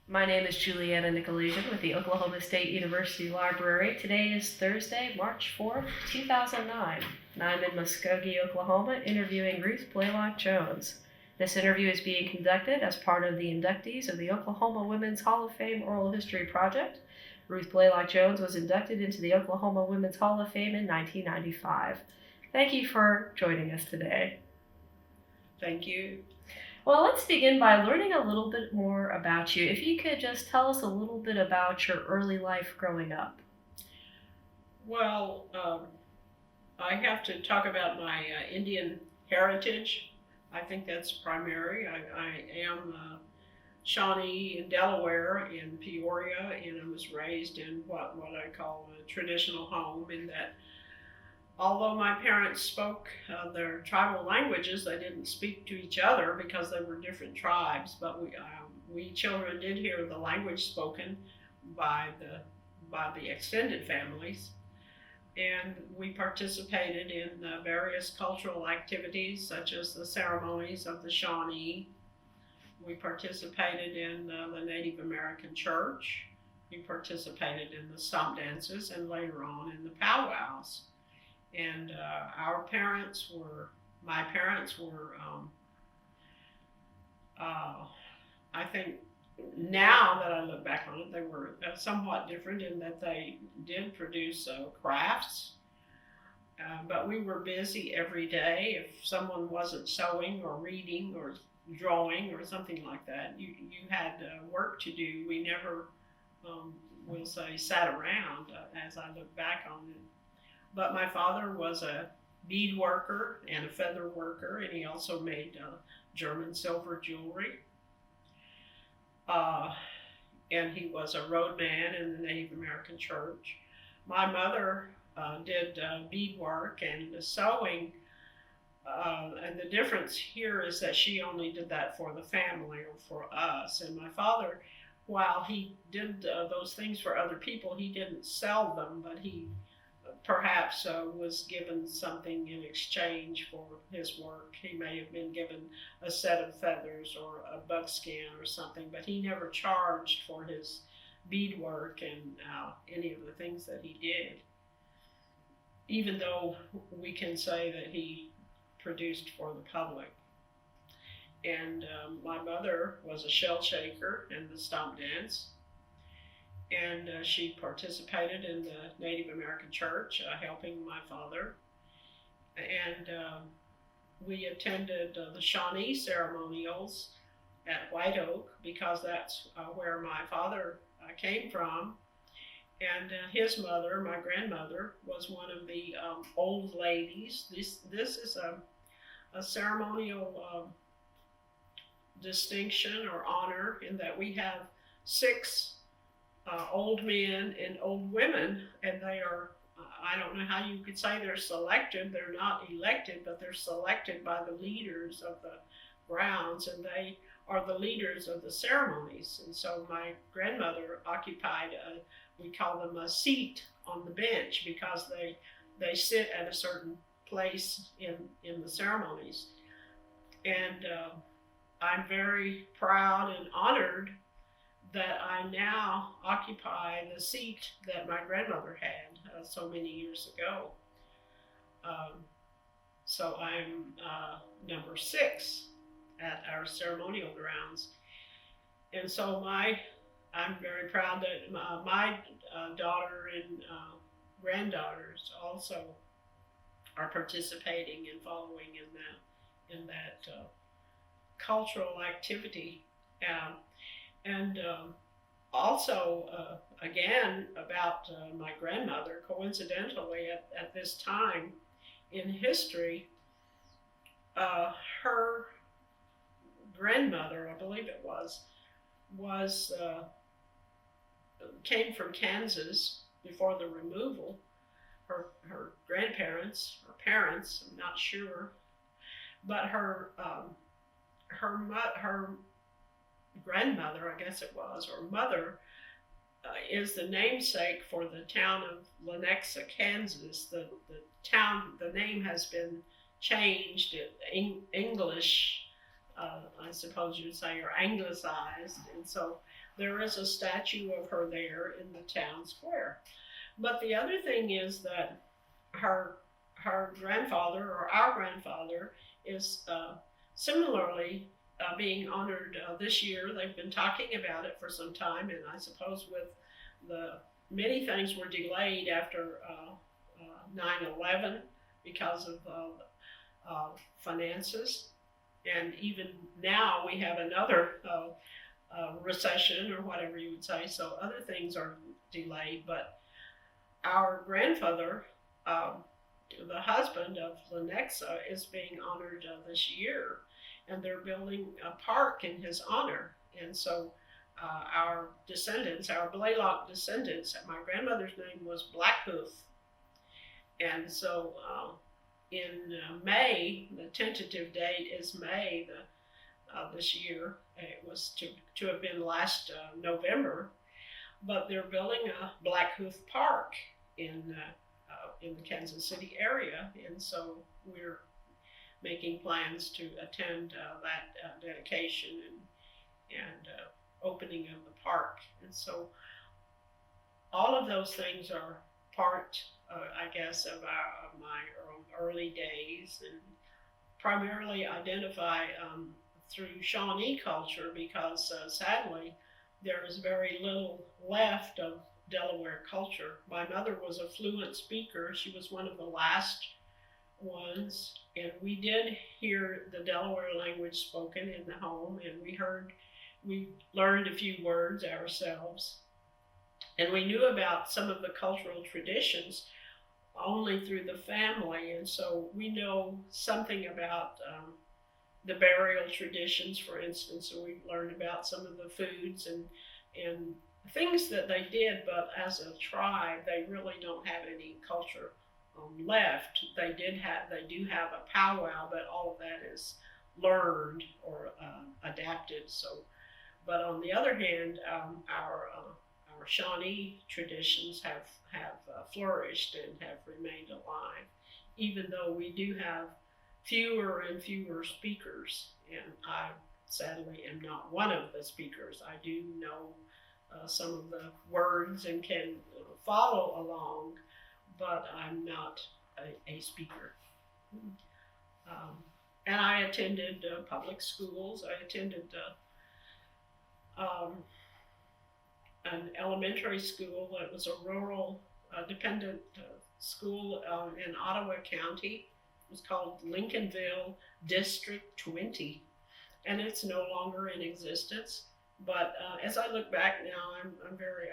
My name is Juliana Nykolaiszyn with the Oklahoma State University Library. Today is Thursday, March 4th, 2009, and I'm in Muskogee, Oklahoma, interviewing Ruthe Blalock Jones. This interview is being conducted as part of the inductees of the Oklahoma Women's Hall of Fame Oral History Project. Ruthe Blalock Jones was inducted into the Oklahoma Women's Hall of Fame in 1995. Thank you for joining us today. Thank you. Well, let's begin by learning a little bit more about you. If you could just tell us a little bit about your early life growing up. Well, I have to talk about my Indian heritage. I think that's primary. I am Shawnee in Delaware, in Peoria, and I was raised in what I call a traditional home, in that although my parents spoke their tribal languages, they didn't speak to each other because they were different tribes. But we children did hear the language spoken by the extended families, and we participated in various cultural activities such as the ceremonies of the Shawnee. We participated in the Native American church. We participated in the stomp dances, and later on in the powwows. And my parents were, I think now that I look back on it, they were somewhat different in that they did produce crafts, but we were busy every day. If someone wasn't sewing or reading or drawing or something like that, you had work to do. We never, we'll say, sat around as I look back on it. But my father was a bead worker and a feather worker, and he also made German silver jewelry. And he was a roadman in the Native American church. My mother did beadwork and sewing, and the difference here is that she only did that for the family or for us. And my father, while he did those things for other people, he didn't sell them, but he perhaps was given something in exchange for his work. He may have been given a set of feathers or a buckskin or something, but he never charged for his beadwork and any of the things that he did, even though we can say that he produced for the public. And my mother was a shell shaker in the stomp dance, and she participated in the Native American church, helping my father. And we attended the Shawnee ceremonials at White Oak because that's where my father came from. And his mother, my grandmother, was one of the old ladies. This is a ceremonial distinction or honor in that we have 6 old men and old women, and they are, I don't know how you could say they're selected. They're not elected, but they're selected by the leaders of the grounds, and they are the leaders of the ceremonies. And so my grandmother occupied we call them a seat on the bench because they sit at a certain place in the ceremonies. And I'm very proud and honored that I now occupy the seat that my grandmother had so many years ago. So I'm number 6 at our ceremonial grounds. And so I'm very proud that my daughter and granddaughters also are participating and following in that cultural activity. And also, again, about my grandmother, coincidentally, at this time in history, her grandmother, I believe it was came from Kansas before the removal. Her grandparents or parents, I'm not sure, but her grandmother, I guess it was, or mother, is the namesake for the town of Lenexa, Kansas. The name has been changed English, I suppose you'd say, or anglicized. And so there is a statue of her there in the town square. But the other thing is that her grandfather, or our grandfather, is similarly being honored this year. They've been talking about it for some time, and I suppose with the many things were delayed after 9/11 because of finances, and even now we have another recession or whatever you would say. So other things are delayed, but our grandfather, the husband of Lenexa, is being honored this year, and they're building a park in his honor. And so our descendants, our Blalock descendants, my grandmother's name was Blackhoof. And so in May, the tentative date is May this year. It was to have been last November, but they're building a Blackhoof Park in the Kansas City area, and so we're making plans to attend that dedication and opening of the park. And so all of those things are part, I guess, of my early days, and primarily identify through Shawnee culture, because sadly there is very little left of Delaware culture. My mother was a fluent speaker. She was one of the last ones, and we did hear the Delaware language spoken in the home, and we learned a few words ourselves, and we knew about some of the cultural traditions only through the family. And so we know something about the burial traditions, for instance, and we've learned about some of the foods and things that they did, but as a tribe, they really don't have any culture left. They do have a powwow, but all of that is learned or adapted. So, but on the other hand, our Shawnee traditions have flourished and have remained alive, even though we do have fewer and fewer speakers. And I sadly am not one of the speakers. I do know some of the words and can follow along, but I'm not a speaker. And I attended public schools. I attended an elementary school that was a rural dependent school in Ottawa County. It was called Lincolnville District 20, and it's no longer in existence. But as I look back now,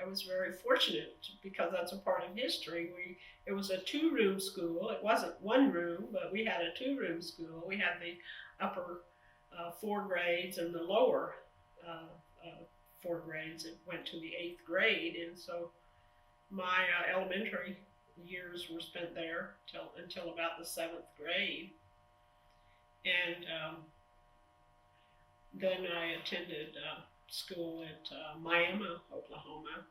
I was very fortunate, because that's a part of history. It was a 2-room school. It wasn't 1 room, but we had a 2-room school. We had the upper 4 grades and the lower 4 grades. It went to the 8th grade, and so my elementary years were spent there until about the 7th grade. And then I attended school at Miami, Oklahoma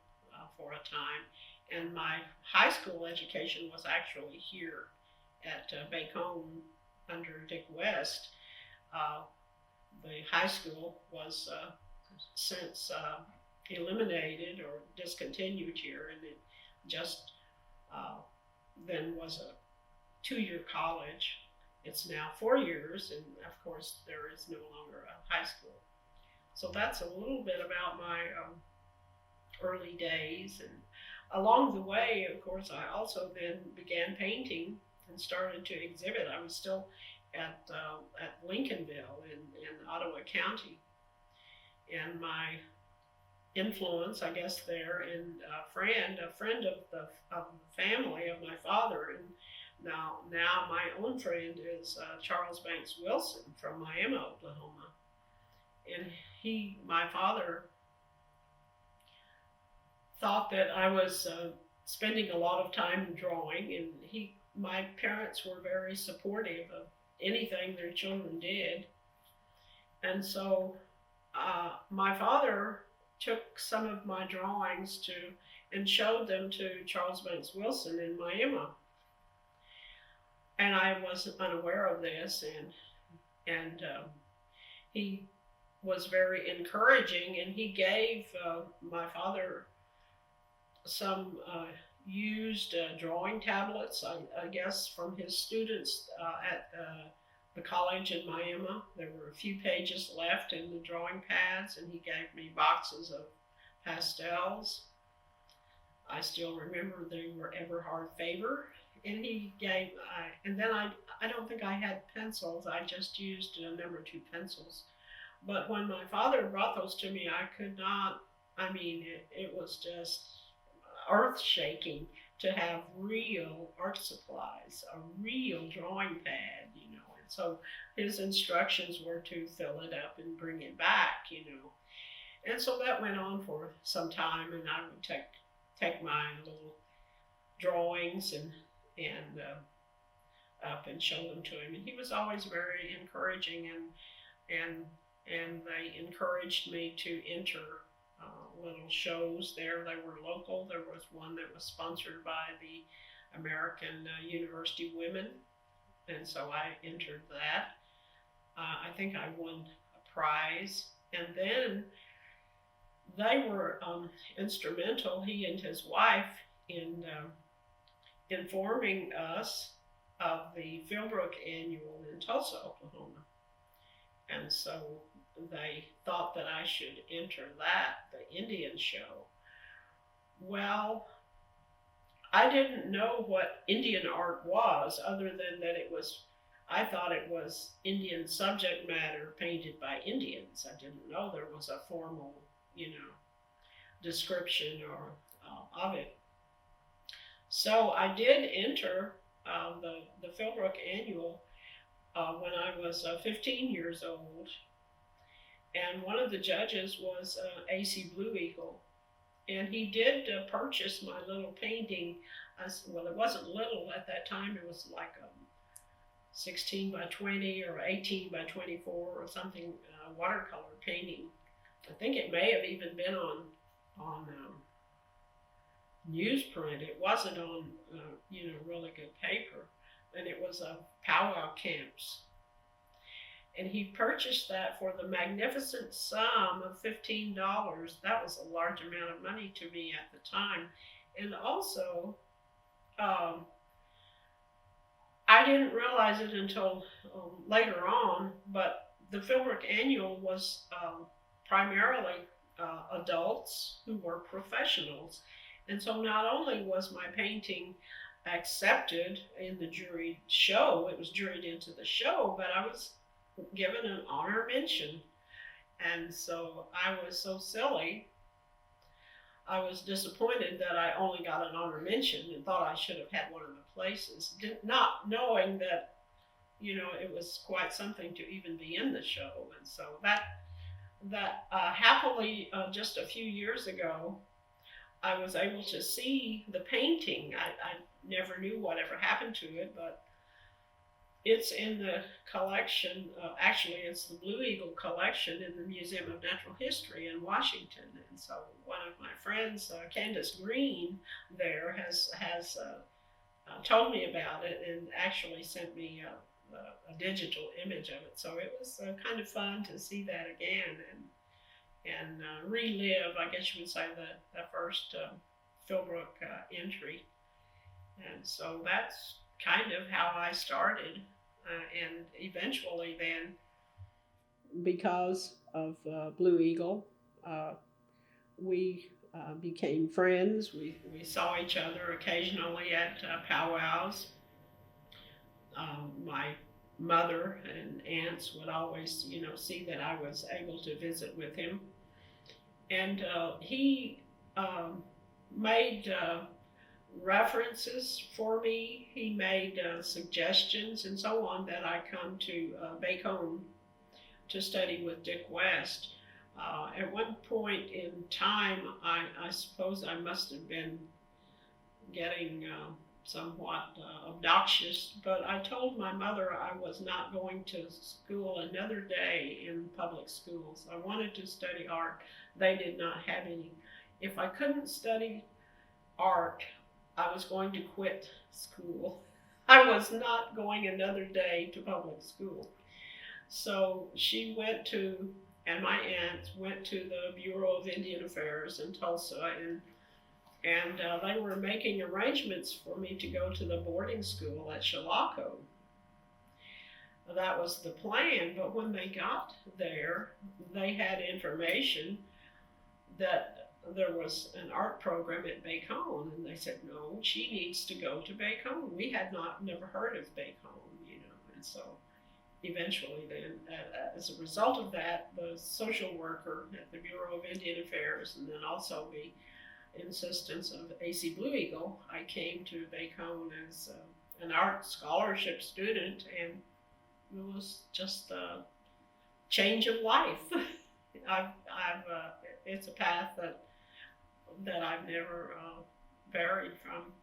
for a time. And my high school education was actually here at Bacone under Dick West. The high school was since eliminated or discontinued here, and it just then was a 2-year college. It's now 4 years, and of course there is no longer a high school. So that's a little bit about my early days. And along the way, of course, I also then began painting and started to exhibit. I was still at Lincolnville in Ottawa County. And my influence, I guess, there, and a friend of the family of my father, and now my own friend is Charles Banks Wilson from Miami, Oklahoma. And my father thought that I was spending a lot of time drawing, and my parents were very supportive of anything their children did. And so my father took some of my drawings and showed them to Charles Banks Wilson in Miami. And I was unaware of this, and he was very encouraging, and he gave my father some used drawing tablets, I guess, from his students at the college in Miami. There were a few pages left in the drawing pads, and he gave me boxes of pastels. I still remember they were Everhard Faber, and he gave, and then I don't think I had pencils. I just used number 2 pencils. But when my father brought those to me, I could not, I mean, it was just earth shaking to have real art supplies, a real drawing pad, you know. And so his instructions were to fill it up and bring it back, you know. And so that went on for some time, and I would take my little drawings and up and show them to him. And he was always very encouraging, and they encouraged me to enter little shows there. They were local. There was one that was sponsored by the American University Women, and so I entered that. I think I won a prize, and then they were instrumental, he and his wife, in informing us of the Filmwork Annual in Tulsa, Oklahoma. And so they thought that I should enter that, the Indian show. Well, I didn't know what Indian art was, other than that I thought it was Indian subject matter painted by Indians. I didn't know there was a formal, you know, description or of it. So I did enter the Filmwork Annual when I was 15 years old, and one of the judges was Acee Blue Eagle, and he did purchase my little painting. Well, it wasn't little at that time. It was like 16 by 20 or 18 by 24 or something, watercolor painting. I think it may have even been on newsprint. It wasn't on you know, really good paper, and it was a powwow camps. And he purchased that for the magnificent sum of $15. That was a large amount of money to me at the time. And also, I didn't realize it until later on, but the Filmwork Annual was primarily adults who were professionals. And so not only was my painting accepted in the juried show, it was juried into the show, but I was given an honor mention. And so I was so silly. I was disappointed that I only got an honor mention and thought I should have had one of the places, not knowing that, you know, it was quite something to even be in the show. And so that happily, just a few years ago, I was able to see the painting. I never knew whatever happened to it, but it's in the collection. Actually, it's the Blue Eagle collection in the Museum of Natural History in Washington. And so one of my friends, Candace Green, there has told me about it and actually sent me a digital image of it. So it was kind of fun to see that again and relive, I guess you would say, the first Filmwork entry. And so that's kind of how I started. And eventually then, because of Blue Eagle, we became friends. We saw each other occasionally at powwows. My mother and aunts would always, you know, see that I was able to visit with him. And he made references for me. He made suggestions and so on that I come to Bacone to study with Dick West. At one point in time, I suppose I must have been getting somewhat obnoxious, but I told my mother I was not going to school another day in public schools. I wanted to study art. They did not have any. If I couldn't study art, I was going to quit school. I was not going another day to public school. So she went to and my aunt went to the Bureau of Indian Affairs in Tulsa, and they were making arrangements for me to go to the boarding school at Chilocco. That was the plan, but when they got there, they had information that there was an art program at Bacone, and they said, no, she needs to go to Bacone. We had never heard of Bacone, and so eventually then, as a result of that, the social worker at the Bureau of Indian Affairs, and then also the insistence of Acee Blue Eagle, I came to Bacone as an art scholarship student, and it was just a change of life. It's a path that I've never varied from.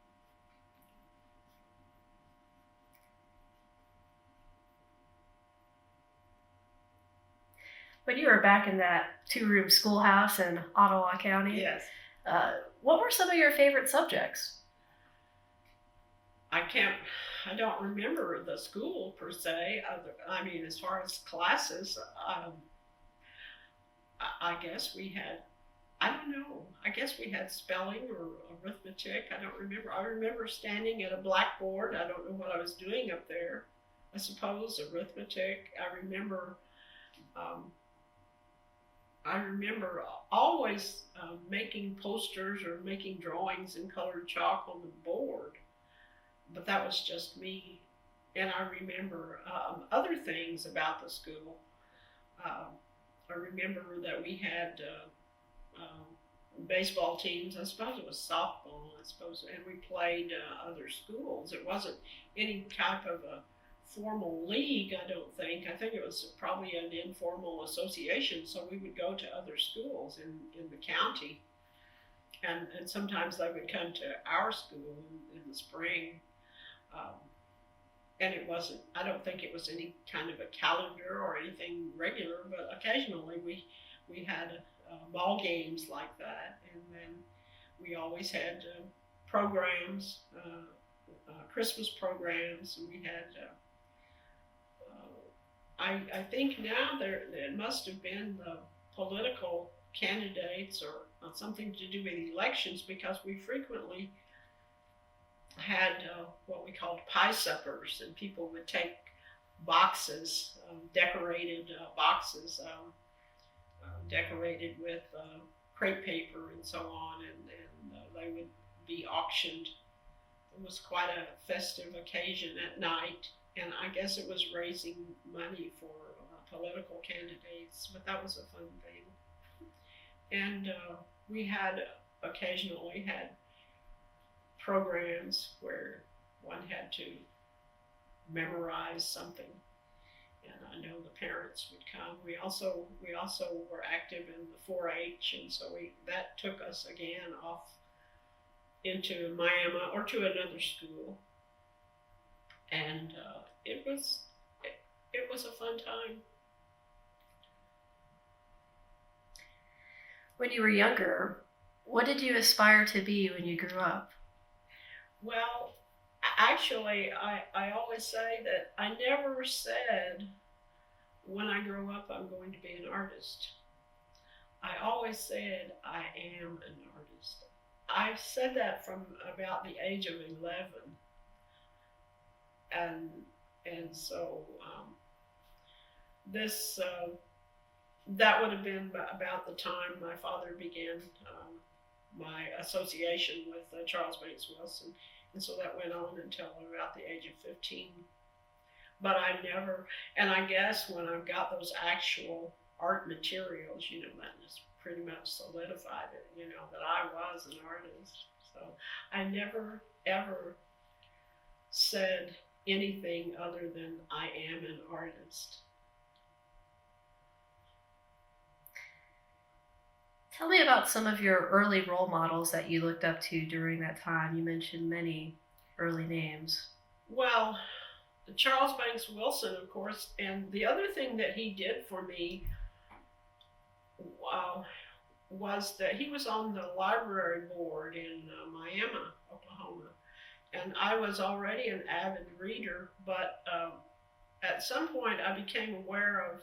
When you were back in that 2-room schoolhouse in Ottawa County, Yes. What were some of your favorite subjects? I don't remember the school per se. As far as classes, I guess we had, I don't know, I guess we had spelling or arithmetic. I don't remember. I remember standing at a blackboard. I don't know what I was doing up there. I suppose arithmetic. I remember always making posters or making drawings in colored chalk on the board, but that was just me. And I remember other things about the school. I remember that we had baseball teams. I suppose it was softball, and we played other schools. It wasn't any type of a formal league, I don't think. I think it was probably an informal association, so we would go to other schools in the county, and sometimes they would come to our school in the spring, and I don't think it was any kind of a calendar or anything regular, but occasionally we had ball games like that, and then we always had programs, Christmas programs, and we had I think now it must have been the political candidates or something to do with elections, because we frequently had what we called pie suppers, and people would take boxes, decorated boxes, decorated with crepe paper and so on, and they would be auctioned. It was quite a festive occasion at night. And I guess it was raising money for political candidates, but that was a fun thing. And we had occasionally had programs where one had to memorize something, and I know the parents would come. We also were active in the 4-H, and so that took us again off into Miami or to another school. And it was a fun time. When you were younger, what did you aspire to be when you grew up? Well, actually, I always say that I never said when I grow up I'm going to be an artist. I always said I am an artist. I said that from about the age of 11. And so that would have been about the time my father began my association with Charles Banks Wilson, and so that went on until about the age of 15. But I never, and I guess when I got those actual art materials, that just pretty much solidified it, that I was an artist. So I never ever said anything other than I am an artist. Tell me about some of your early role models that you looked up to during that time. You mentioned many early names. Well, Charles Banks Wilson, of course, and the other thing that he did for me was that he was on the library board in Miami, Oklahoma. And I was already an avid reader, but at some point I became aware of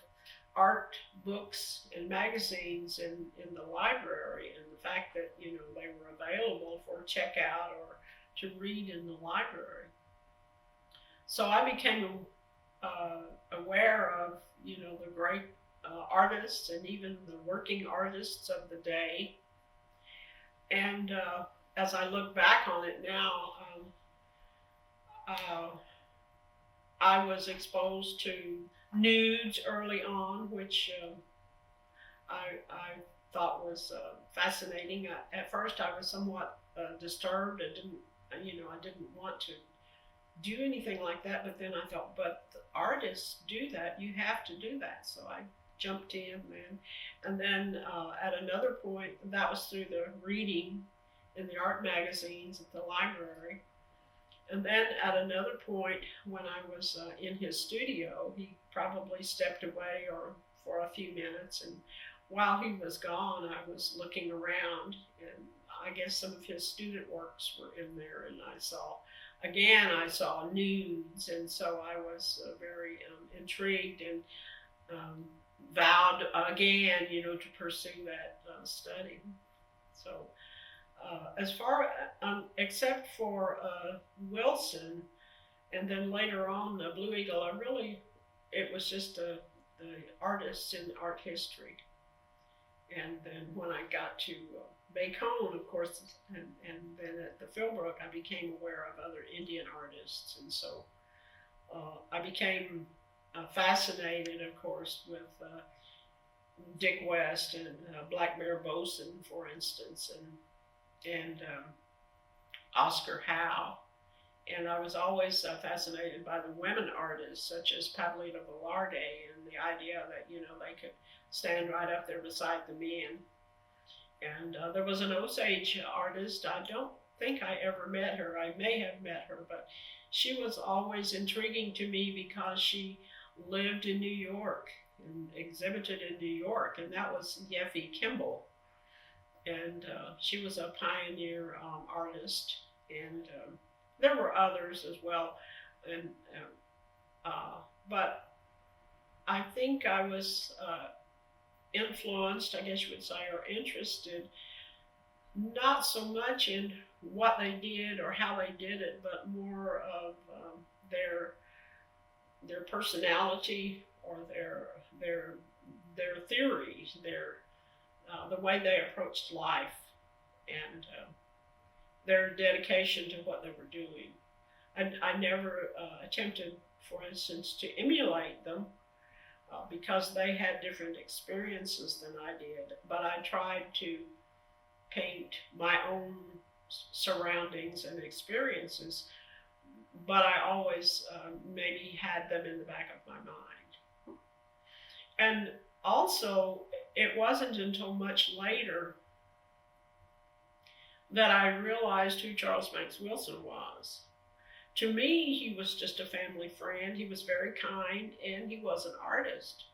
art books and magazines in the library, and the fact that, you know, they were available for checkout or to read in the library. So I became aware of, you know, the great artists and even the working artists of the day. And as I look back on it now, I was exposed to nudes early on, which I thought was fascinating. At first, I was somewhat disturbed. I didn't want to do anything like that. But then I thought, but the artists do that. You have to do that. So I jumped in, and then at another point, that was through the reading in the art magazines at the library. And then at another point, when I was in his studio, he probably stepped away or for a few minutes. And while he was gone, I was looking around, and I guess some of his student works were in there. And I saw nudes. And so I was very intrigued and vowed again, you know, to pursue that study. So. As far except for Wilson, and then later on Blue Eagle, it was just the artists in art history. And then when I got to Bacone, of course, and then at the Filmwork, I became aware of other Indian artists. And so I became fascinated, of course, with Dick West and Black Bear Boson, for instance, and Oscar Howe. And I was always fascinated by the women artists, such as Pablita Velarde, and the idea that, you know, they could stand right up there beside the men. And there was an Osage artist. I don't think I ever met her. I may have met her, but she was always intriguing to me because she lived in New York and exhibited in New York, and that was Yeffie Kimball. And she was a pioneer artist, and there were others as well. And but I think I was influenced, I guess you would say, or interested, not so much in what they did or how they did it, but more of their personality or their theories, the way they approached life, and their dedication to what they were doing. I never attempted, for instance, to emulate them because they had different experiences than I did, but I tried to paint my own surroundings and experiences, but I always maybe had them in the back of my mind. And also, it wasn't until much later that I realized who Charles Banks Wilson was. To me, he was just a family friend. He was very kind, and he was an artist.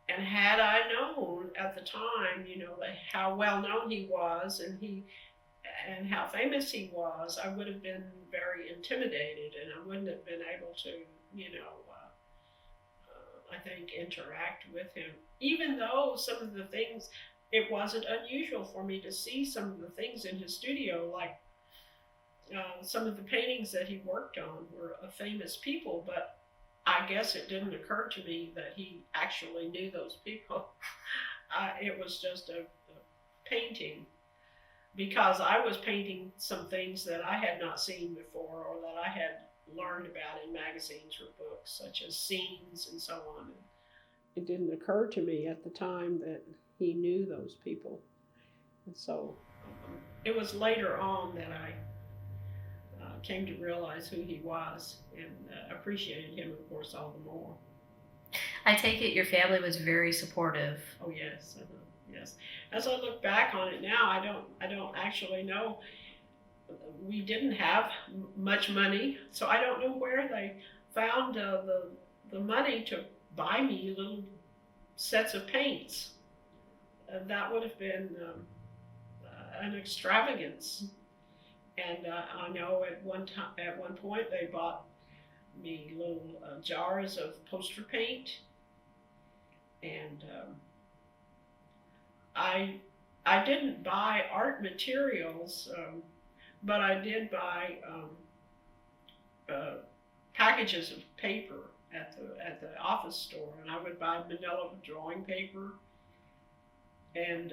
And had I known at the time, you know, how well known he was and how famous he was, I would have been very intimidated, and I wouldn't have been able to, you know, I think, interact with him. Even though some of the things, it wasn't unusual for me to see some of the things in his studio, like some of the paintings that he worked on were of famous people, but I guess it didn't occur to me that he actually knew those people. It was just a painting, because I was painting some things that I had not seen before or that I had learned about in magazines or books, such as scenes and so on. It didn't occur to me at the time that he knew those people. And so it was later on that I came to realize who he was and appreciated him, of course, all the more. I take it your family was very supportive. Oh, yes. Yes. As I look back on it now, I don't actually know. We didn't have much money, so I don't know where they found the money to buy me little sets of paints. That would have been an extravagance. And I know at one point they bought me little jars of poster paint, And I didn't buy art materials, but I did buy packages of paper at the office store, and I would buy manila drawing paper and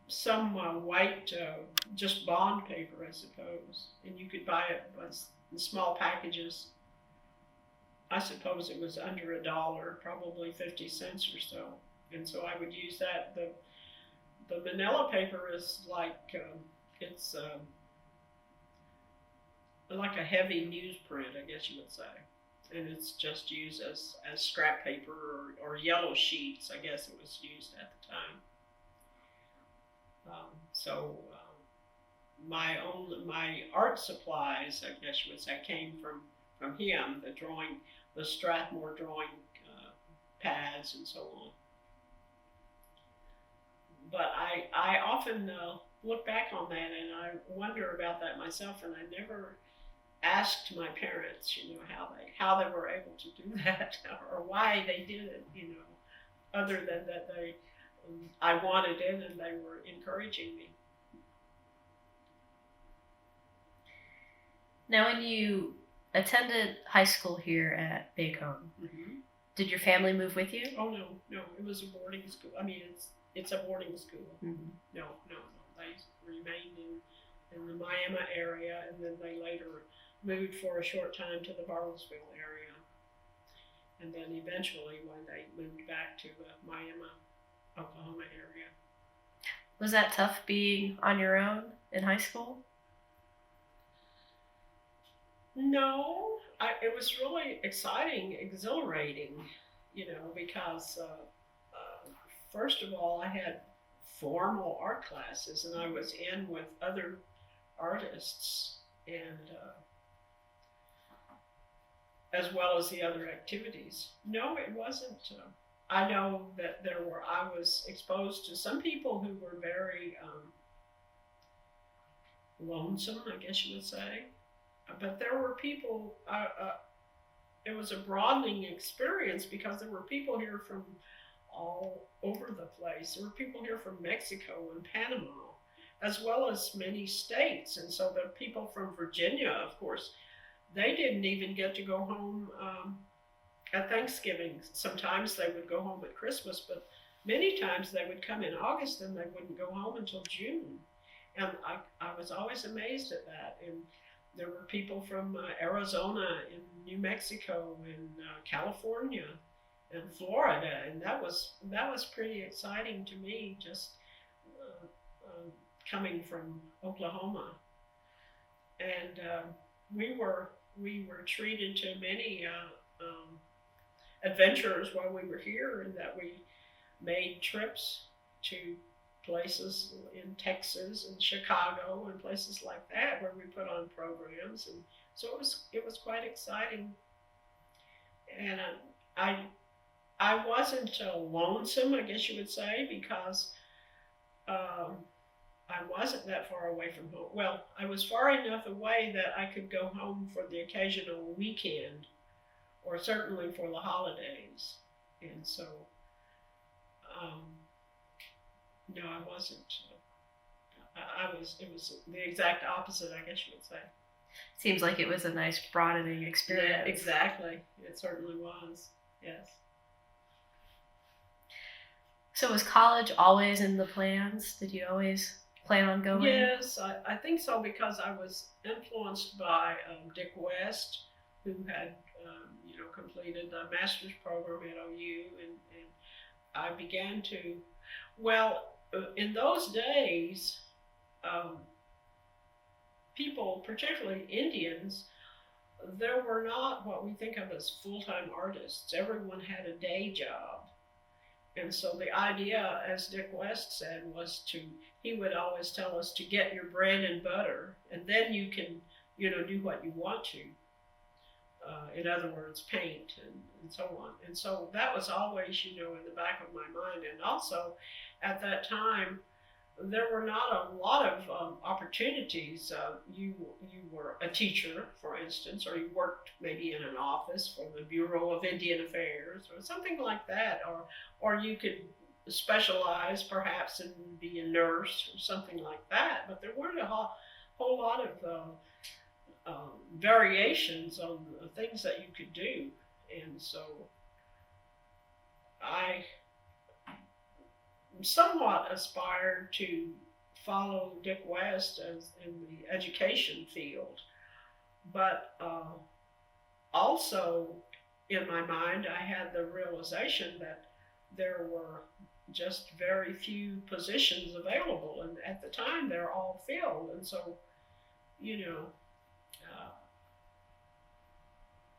some white just bond paper, I suppose, and you could buy it in small packages. I suppose it was under $1, probably 50 cents or so, and so I would use that. The manila paper is like it's like a heavy newsprint, I guess you would say, and it's just used as scrap paper or yellow sheets. I guess it was used at the time. My art supplies, I guess you would say, came from him. The Strathmore drawing pads and so on. But I often look back on that and I wonder about that myself, and I never asked my parents, how they were able to do that or why they did it, other than that I wanted it and they were encouraging me. Now, when you attended high school here at Bacone, did your family move with you? Oh no, it was a boarding school. I mean, it's a boarding school. Mm-hmm. No, they remained in the Miami area, and then they later moved for a short time to the Bartlesville area, and then eventually when they moved back to the Miami, Oklahoma area. Was that tough being on your own in high school? No, it was really exciting, exhilarating, because first of all, I had formal art classes, and I was in with other artists, and as well as the other activities. No, it wasn't. I know that I was exposed to some people who were very lonesome, I guess you would say. But there were people, it was a broadening experience because there were people here from all over the place. There were people here from Mexico and Panama, as well as many states. And so the people from Virginia, of course, they didn't even get to go home at Thanksgiving. Sometimes they would go home at Christmas, but many times they would come in August and they wouldn't go home until June. And I was always amazed at that. And there were people from Arizona and New Mexico and California and Florida, and that was pretty exciting to me, just coming from Oklahoma. And we were treated to many adventures while we were here, and that we made trips to places in Texas and Chicago and places like that where we put on programs, and so it was quite exciting. And I wasn't lonesome, I guess you would say, because I wasn't that far away from home. Well, I was far enough away that I could go home for the occasional weekend, or certainly for the holidays, and so. No, I wasn't. It was the exact opposite, I guess you would say. Seems like it was a nice broadening experience. Yeah, exactly. It certainly was. Yes. So was college always in the plans? Did you always plan on going? Yes, I think so, because I was influenced by Dick West, who had completed the master's program at OU, and I began to, well, in those days, people, particularly Indians, there were not what we think of as full-time artists. Everyone had a day job. And so the idea, as Dick West said, was he would always tell us to get your bread and butter, and then you can, do what you want to. In other words, paint and so on. And so that was always, in the back of my mind. And also, at that time, there were not a lot of opportunities. You were a teacher, for instance, or you worked maybe in an office for the Bureau of Indian Affairs or something like that, or you could specialize perhaps and be a nurse or something like that. But there weren't a whole lot of variations on the things that you could do, and so I somewhat aspired to follow Dick West as in the education field, but also in my mind I had the realization that there were just very few positions available, and at the time they're all filled, and so you know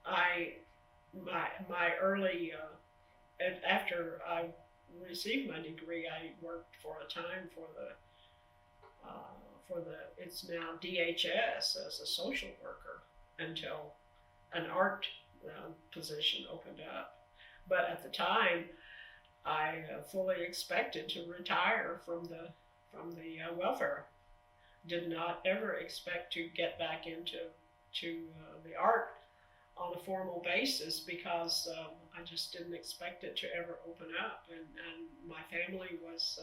I my early after I received my degree, I worked for a time for the it's now DHS as a social worker until an art position opened up. But at the time, I fully expected to retire from the welfare. Did not ever expect to get back into the art on a formal basis because I just didn't expect it to ever open up, and my family was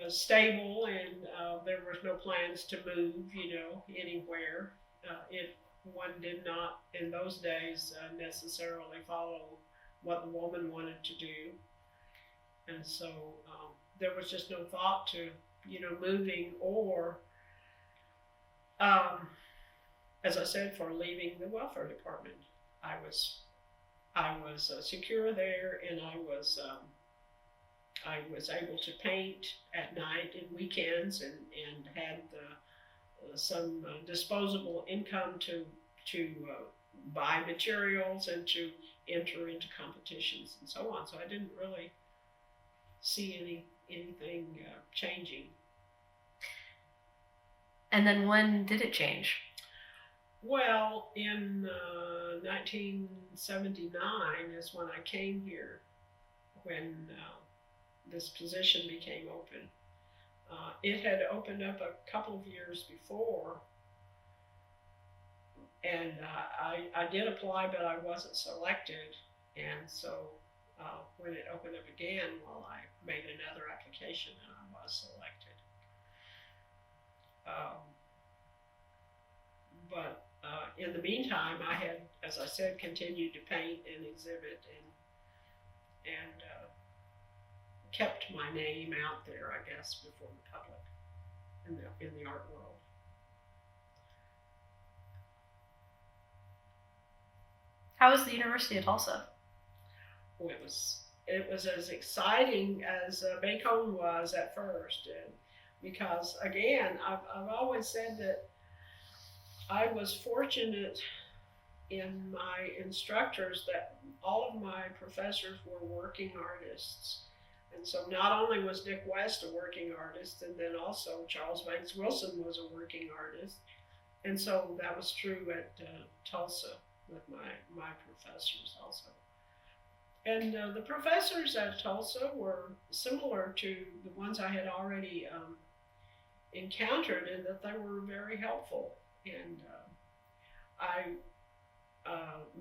stable, and there was no plans to move, anywhere. If one did not in those days necessarily follow what the woman wanted to do, and so there was just no thought to moving or as I said, for leaving the welfare department. I was secure there, and I was able to paint at night and weekends, and had some disposable income to buy materials and to enter into competitions and so on. So I didn't really see anything changing. And then when did it change? Well, in 1979 is when I came here, when this position became open. It had opened up a couple of years before, and I did apply, but I wasn't selected. And so when it opened up again, well, I made another application and I was selected. But in the meantime, I had, as I said, continued to paint and exhibit, and kept my name out there, I guess, before the public in the art world. How was the University of Tulsa? Well, it was as exciting as Bacone was at first, and because again, I've always said that I was fortunate in my instructors that all of my professors were working artists. And so not only was Dick West a working artist, and then also Charles Banks Wilson was a working artist. And so that was true at Tulsa with my professors also. And the professors at Tulsa were similar to the ones I had already encountered, in that they were very helpful. And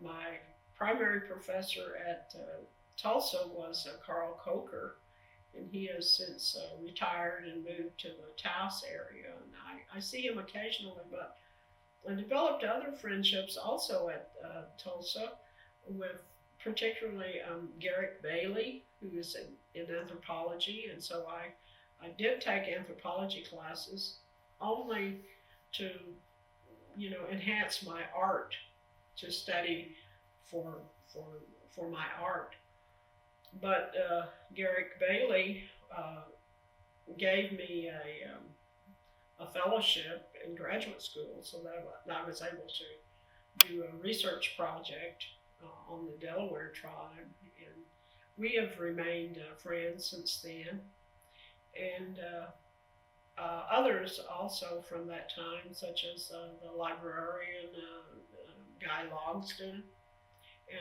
my primary professor at Tulsa was Carl Coker, and he has since retired and moved to the Taos area. And I see him occasionally, but I developed other friendships also at Tulsa, with particularly Garrick Bailey, who is in anthropology. And so I did take anthropology classes only to enhance my art, to study for my art. But Garrick Bailey gave me a fellowship in graduate school, so that I was able to do a research project on the Delaware tribe, and we have remained friends since then. And others also from that time, such as the librarian Guy Logston,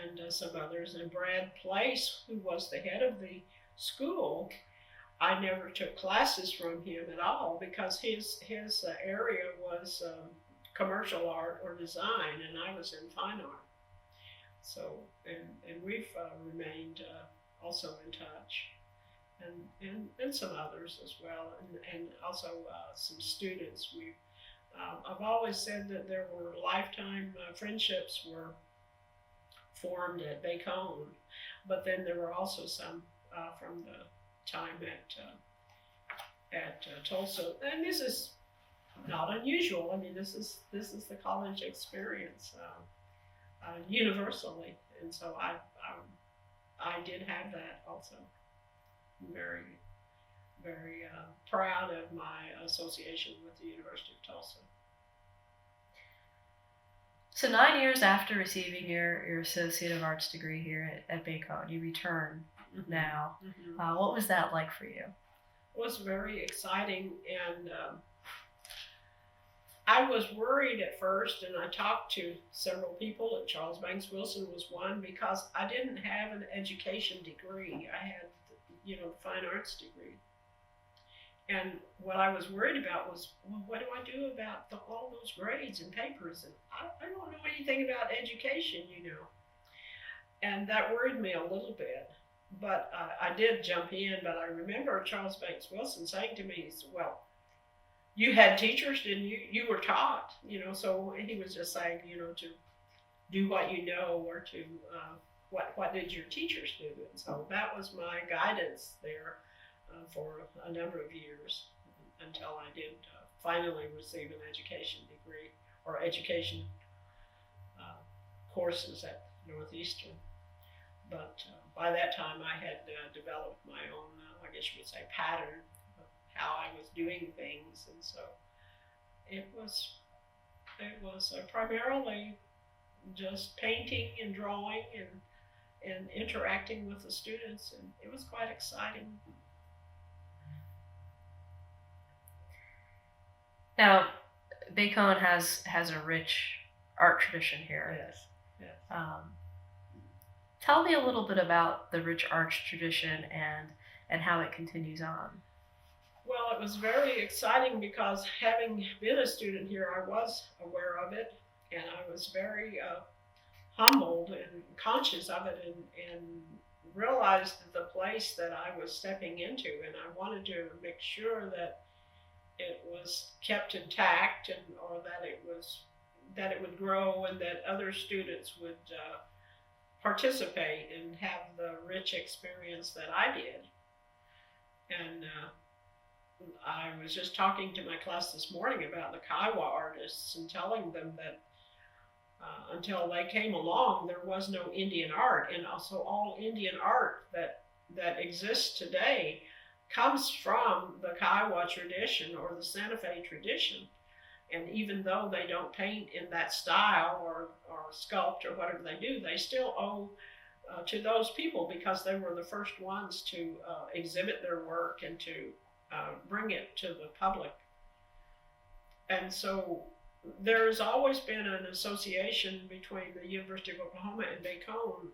and some others, and Brad Place, who was the head of the school. I never took classes from him at all because his area was commercial art or design, and I was in fine art. So, and we've remained also in touch, and some others as well, and also some students. I've always said that there were lifetime friendships were formed at Bacone, but then there were also some from the time at Tulsa, and this is not unusual. I mean, this is the college experience universally, and so I did have that also. I'm very proud of my association with the University of Tulsa. So 9 years after receiving your Associate of Arts degree here at Bacone, you return now. What was that like for you? It was very exciting, and I was worried at first, and I talked to several people, and Charles Banks Wilson was one, because I didn't have an education degree. I had, fine arts degree. And what I was worried about was, well, what do I do about all those grades and papers? And I don't know anything about education, And that worried me a little bit. But I did jump in, but I remember Charles Banks Wilson saying to me, he said, well, you had teachers, didn't you? You were taught, so he was just saying, to do what you know, or to, what did your teachers do? And so that was my guidance there for a number of years until I did finally receive an education degree or education courses at Northeastern. But by that time I had developed my own, I guess you would say, pattern of how I was doing things. And so it was primarily just painting and drawing and interacting with the students, and it was quite exciting. Now, Bacone has a rich art tradition here. Yes. Tell me a little bit about the rich arts tradition and how it continues on. Well, it was very exciting because having been a student here, I was aware of it, and I was very humbled and conscious of it, and realized the place that I was stepping into, and I wanted to make sure that it was kept intact, or that it would grow, and that other students would participate and have the rich experience that I did. And I was just talking to my class this morning about the Kiowa artists and telling them that until they came along, there was no Indian art, and also all Indian art that exists today comes from the Kiowa tradition or the Santa Fe tradition. And even though they don't paint in that style or sculpt or whatever they do, they still owe to those people, because they were the first ones to exhibit their work and to bring it to the public. And so there's always been an association between the University of Oklahoma and Bacone,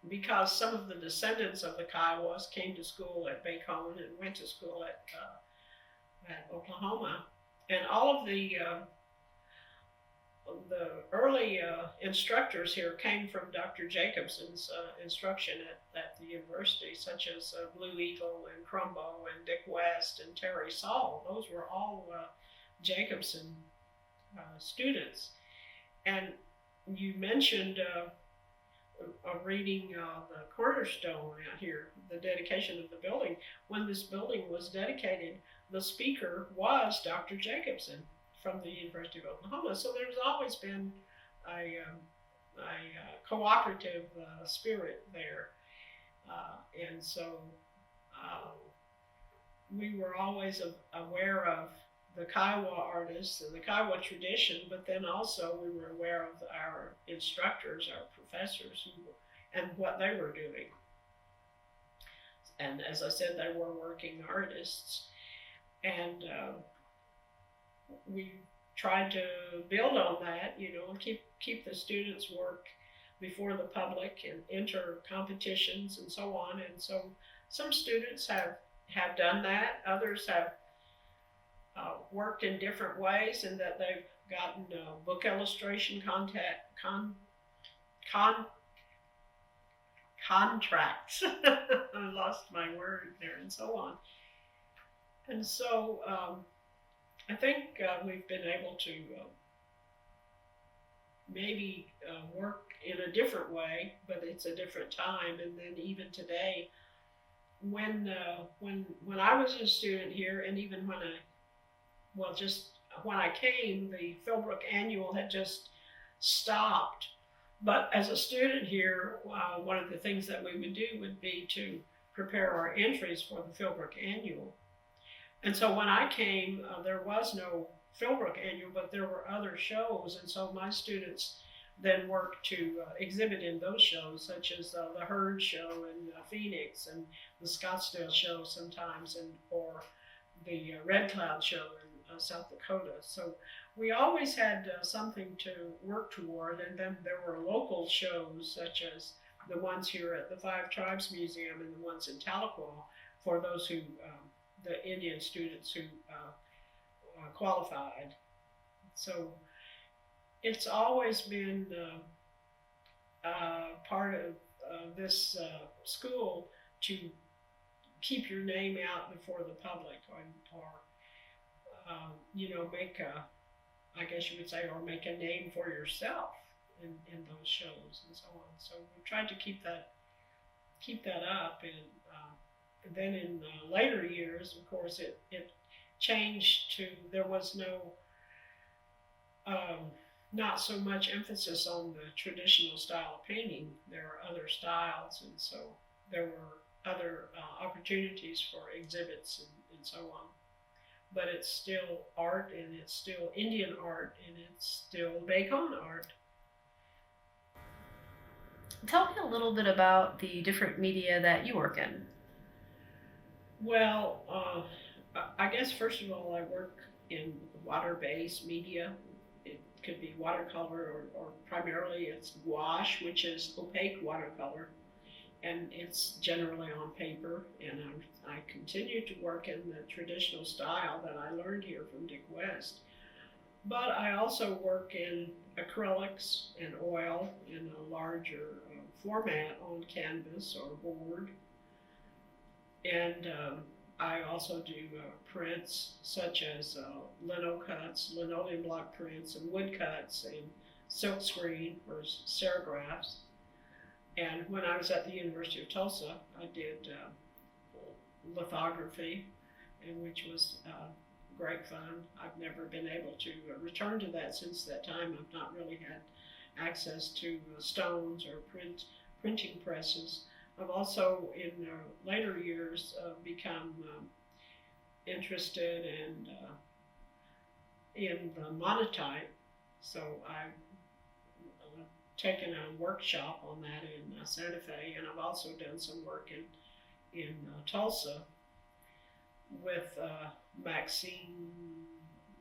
because some of the descendants of the Kiowas came to school at Bacone and went to school at Oklahoma. And all of the early instructors here came from Dr. Jacobson's instruction at the university, such as Blue Eagle and Crumbo and Dick West and Terry Saul. Those were all Jacobson students. And you mentioned reading the cornerstone out here, the dedication of the building. When this building was dedicated, the speaker was Dr. Jacobson from the University of Oklahoma. So there's always been a cooperative spirit there. And so we were always aware of the Kiowa artists and the Kiowa tradition, but then also we were aware of our instructors, our professors, and what they were doing. And as I said, they were working artists. And we tried to build on that, and keep the students' work before the public and enter competitions and so on. And so some students have done that. Others have worked in different ways, and that they've gotten book illustration contracts. I lost my word there, and so on. And so I think we've been able to maybe work in a different way, but it's a different time. And then even today, when I was a student here, and even just when I came, the Filmwork Annual had just stopped. But as a student here, one of the things that we would do would be to prepare our entries for the Filmwork Annual. And so when I came, there was no Filmwork Annual, but there were other shows, and so my students then worked to exhibit in those shows, such as the Herd Show in Phoenix, and the Scottsdale Show sometimes, or the Red Cloud Show in South Dakota. So we always had something to work toward, and then there were local shows, such as the ones here at the Five Tribes Museum and the ones in Tahlequah, for those who, the Indian students who qualified. So it's always been part of this school to keep your name out before the public, or make a, I guess you would say, or make a name for yourself in those shows and so on. So we've tried to keep that up, and then in later years, of course, it changed to, there was no, not so much emphasis on the traditional style of painting. There are other styles, and so there were other opportunities for exhibits and so on. But it's still art, and it's still Indian art, and it's still Bacone art. Tell me a little bit about the different media that you work in. Well, I guess first of all, I work in water-based media. It could be watercolor, or primarily it's gouache, which is opaque watercolor, and it's generally on paper. And I continue to work in the traditional style that I learned here from Dick West. But I also work in acrylics and oil in a larger format on canvas or board. And I also do prints such as lino cuts, linoleum block prints, and wood cuts, and silk screen or serigraphs. And when I was at the University of Tulsa, I did lithography, which was great fun. I've never been able to return to that since that time. I've not really had access to stones or printing presses. I've also, in later years, become interested in the monotype. So I've taken a workshop on that in Santa Fe, and I've also done some work in Tulsa with Acee,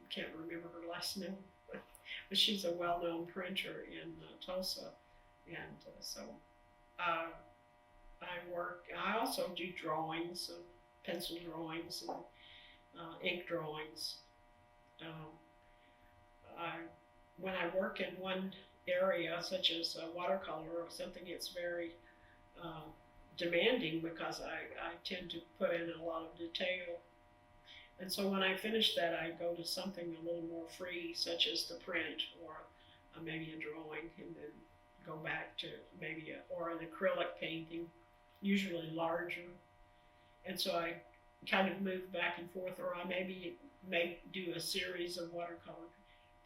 can't remember her last name, but she's a well-known printer in Tulsa, and so I also do drawings, pencil drawings, and ink drawings. When I work in one area, such as watercolor or something, it's very demanding, because I tend to put in a lot of detail. And so when I finish that, I go to something a little more free, such as the print, or maybe a drawing, and then go back to maybe or an acrylic painting, usually larger. And so I kind of move back and forth, or I may do a series of watercolor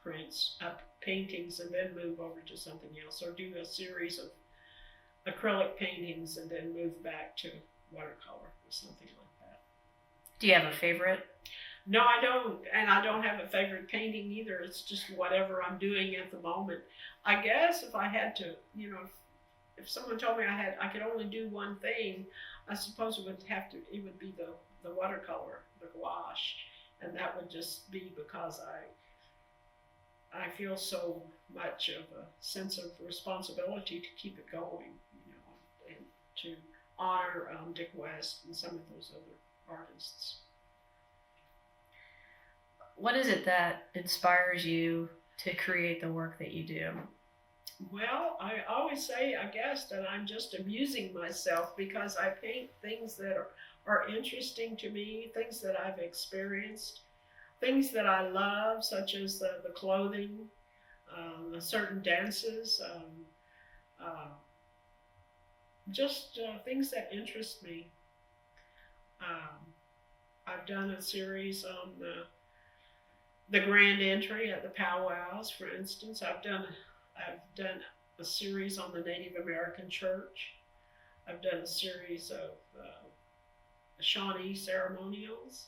prints, paintings, and then move over to something else, or do a series of acrylic paintings and then move back to watercolor or something like that. Do you have a favorite? No, I don't, and I don't have a favorite painting either. It's just whatever I'm doing at the moment. I guess if I had to, if someone told me I could only do one thing, I suppose it would be the watercolor, the gouache, and that would just be because I feel so much of a sense of responsibility to keep it going, and to honor Dick West and some of those other artists. What is it that inspires you to create the work that you do? Well, I always say, I guess, that I'm just amusing myself because I paint things that are interesting to me, things that I've experienced, things that I love, such as the clothing, certain dances, just things that interest me. Um, I've done a series on the grand entry at the powwows, for instance. I've done a series on the Native American church. I've done a series of Shawnee ceremonials.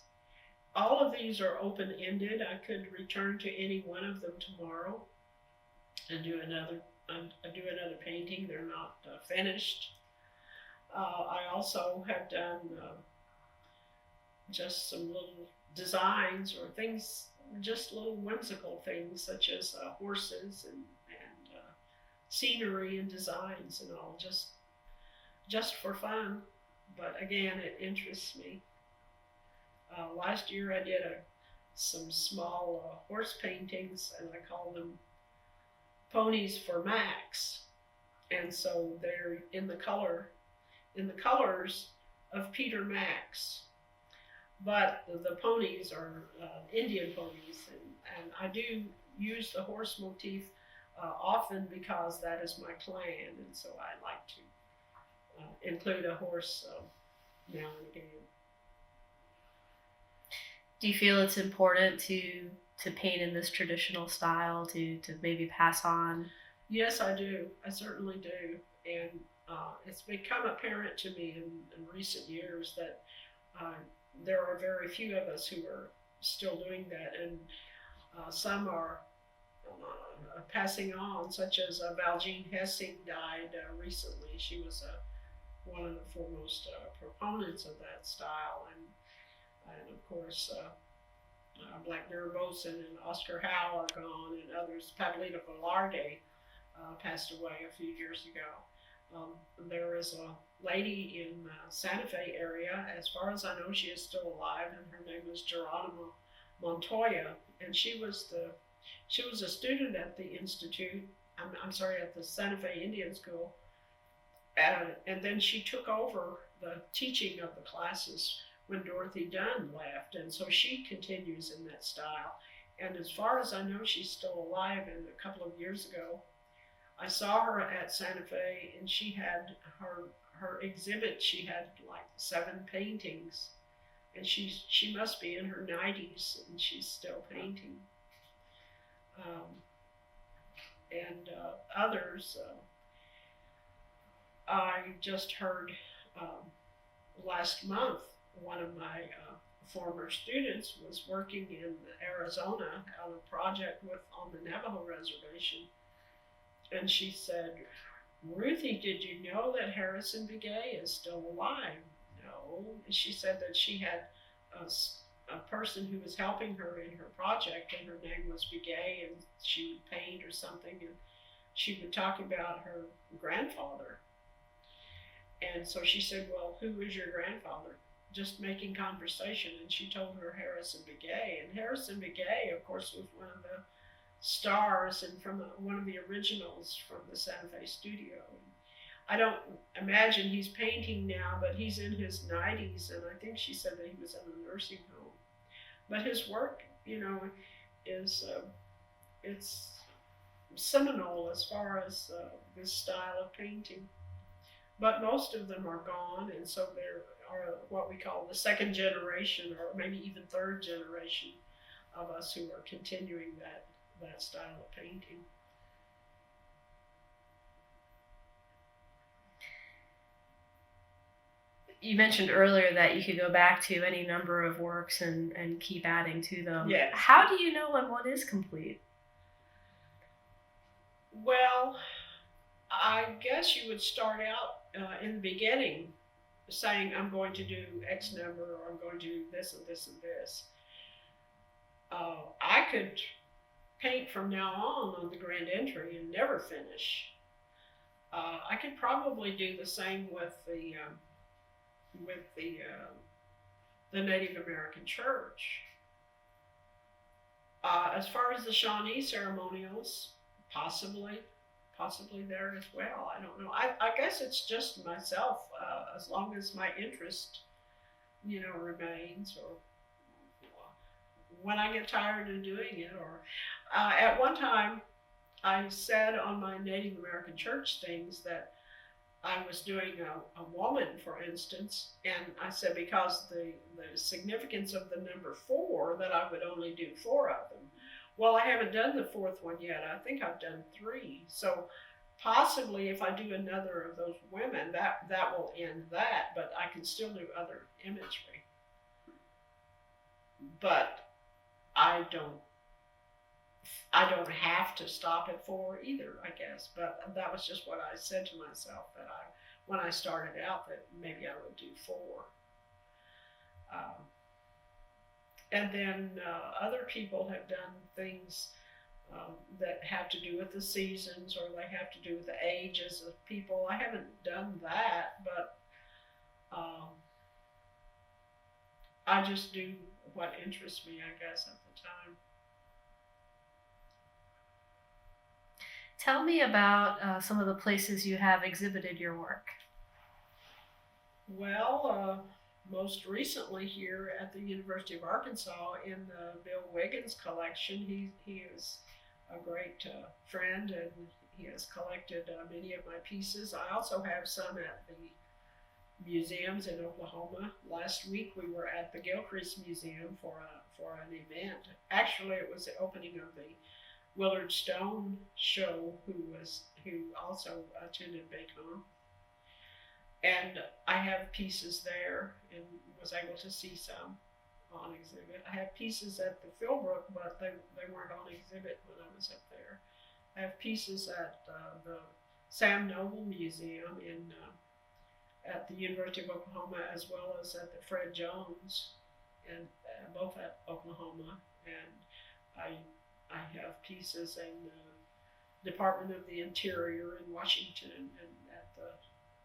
All of these are open-ended. I could return to any one of them tomorrow and do another painting. They're not finished. I also have done just some little designs or things, just little whimsical things such as horses and scenery and designs and all, just for fun. But again, it interests me. Last year I did some small horse paintings, and I call them ponies for Max. And so they're in the colors of Peter Max. But the ponies are Indian ponies, and I do use the horse motif often because that is my clan, and so I like to include a horse now and again. Do you feel it's important to paint in this traditional style to maybe pass on? Yes, I do. I certainly do. And it's become apparent to me in recent years that there are very few of us who are still doing that, and some are passing on, such as Valjean Hessing died recently. She was one of the foremost proponents of that style, and of course Black Boson and Oscar Howe are gone, and others. Pablita Velarde passed away a few years ago. There is a lady in Santa Fe area, as far as I know she is still alive, and her name is Geronima Montoya, and she was a student at the Institute, at the Santa Fe Indian School, and then she took over the teaching of the classes when Dorothy Dunn left, and so she continues in that style. And as far as I know, she's still alive, and a couple of years ago, I saw her at Santa Fe, and she had her exhibit. She had like 7 paintings, and she must be in her 90s, and she's still painting. And others, I just heard last month, one of my former students was working in Arizona on a project on the Navajo reservation, and she said, "Ruthe, did you know that Harrison Begay is still alive?" No. And she said that she had a person who was helping her in her project, and her name was Begay, and she would paint or something, and she would talk about her grandfather. And so she said, "Well, who is your grandfather?" Just making conversation, and she told her Harrison Begay. And Harrison Begay, of course, was one of the stars and from one of the originals from the Santa Fe studio. I don't imagine he's painting now, but he's in his 90s, and I think she said that he was in a nursing home. But his work, is it's seminal as far as this style of painting. But most of them are gone, and so there are what we call the second generation, or maybe even third generation of us who are continuing that style of painting. You mentioned earlier that you could go back to any number of works and keep adding to them. Yes. How do you know when one is complete? Well, I guess you would start out in the beginning saying, I'm going to do X number, or I'm going to do this and this and this. I could paint from now on the grand entry and never finish. I could probably do the same with the with the Native American church. As far as the Shawnee ceremonials, possibly there as well. I don't know. I guess it's just myself, as long as my interest, remains, or when I get tired of doing it, or at one time I said on my Native American church things that I was doing a woman, for instance, and I said because the significance of the number 4, that I would only do 4 of them. Well, I haven't done the 4th one yet. I think I've done 3. So possibly if I do another of those women, that will end that, but I can still do other imagery. But I don't have to stop at 4 either, I guess. But that was just what I said to myself, that when I started out, that maybe I would do 4. And then other people have done things that have to do with the seasons, or they have to do with the ages of people. I haven't done that, but I just do what interests me, I guess, at the time. Tell me about some of the places you have exhibited your work. Well, most recently here at the University of Arkansas in the Bill Wiggins collection. He is a great friend, and he has collected many of my pieces. I also have some at the museums in Oklahoma. Last week we were at the Gilchrist Museum for an event. Actually, it was the opening of the Willard Stone show, who also attended Bacone. And I have pieces there, and was able to see some on exhibit. I have pieces at the Filmwork, but they weren't on exhibit when I was up there. I have pieces at the Sam Noble Museum at the University of Oklahoma, as well as at the Fred Jones, and both at Oklahoma. And I have pieces in the Department of the Interior in Washington, and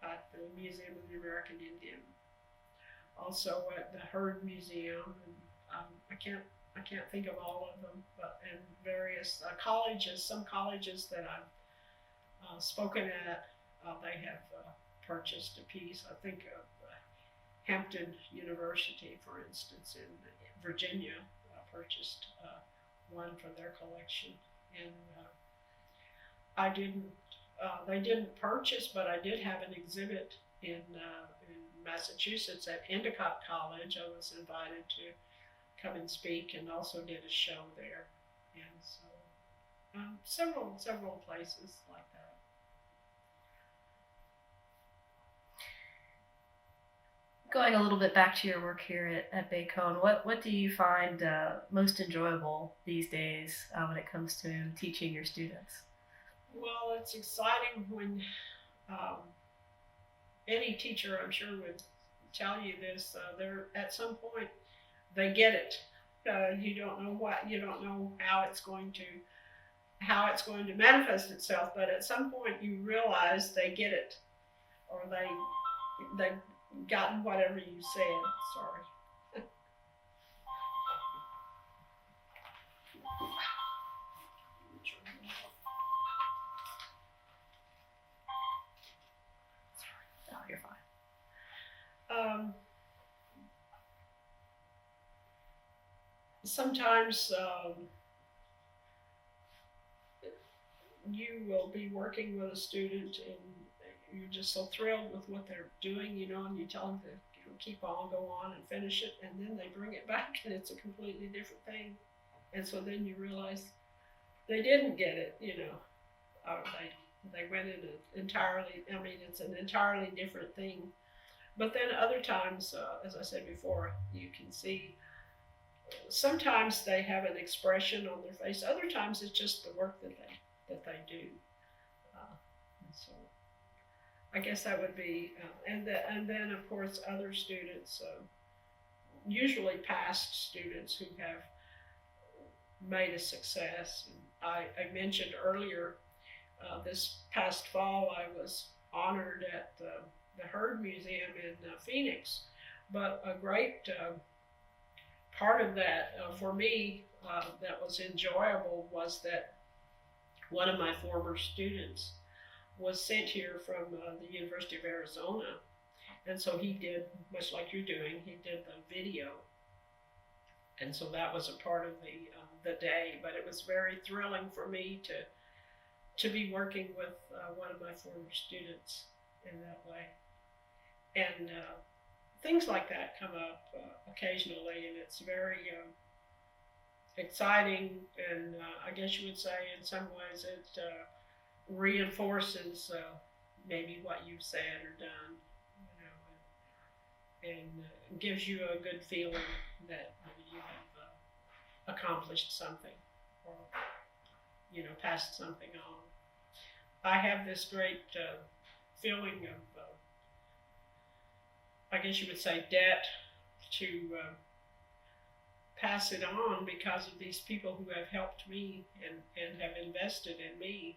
at the Museum of the American Indian. Also at the Hurd Museum, and I can't think of all of them, but in various colleges, some colleges that I've spoken at, they have purchased a piece. I think of Hampton University, for instance, in Virginia, purchased one for their collection, and they didn't purchase, but I did have an exhibit in Massachusetts at Bacone College. I was invited to come and speak, and also did a show there, and so several places like that. Going a little bit back to your work here at Bacone, what do you find most enjoyable these days when it comes to teaching your students? Well, it's exciting when any teacher, I'm sure, would tell you this. They're at some point they get it. You don't know how it's going to manifest itself, but at some point you realize they get it, or they've gotten whatever you said. Sorry. You're fine. Sometimes you will be working with a student, and you're just so thrilled with what they're doing, and you tell them to keep on, go on, and finish it, and then they bring it back, and it's a completely different thing, and so then you realize they didn't get it, or they went in it's an entirely different thing. But then other times, as I said before, you can see sometimes they have an expression on their face. Other times it's just the work that they do. And so I guess that would be, and then of course other students, usually past students who have made a success. And I mentioned earlier, this past fall I was honored at the Herd Museum in Phoenix. But a great part of that for me that was enjoyable was that one of my former students was sent here from the University of Arizona. And so he did, much like you're doing, he did the video. And so that was a part of the day, but it was very thrilling for me to be working with one of my former students in that way. And things like that come up occasionally, and it's very exciting, and I guess you would say in some ways it reinforces maybe what you've said or done, and gives you a good feeling that you have accomplished something or passed something on. I have this great feeling of I guess you would say debt to pass it on because of these people who have helped me and have invested in me.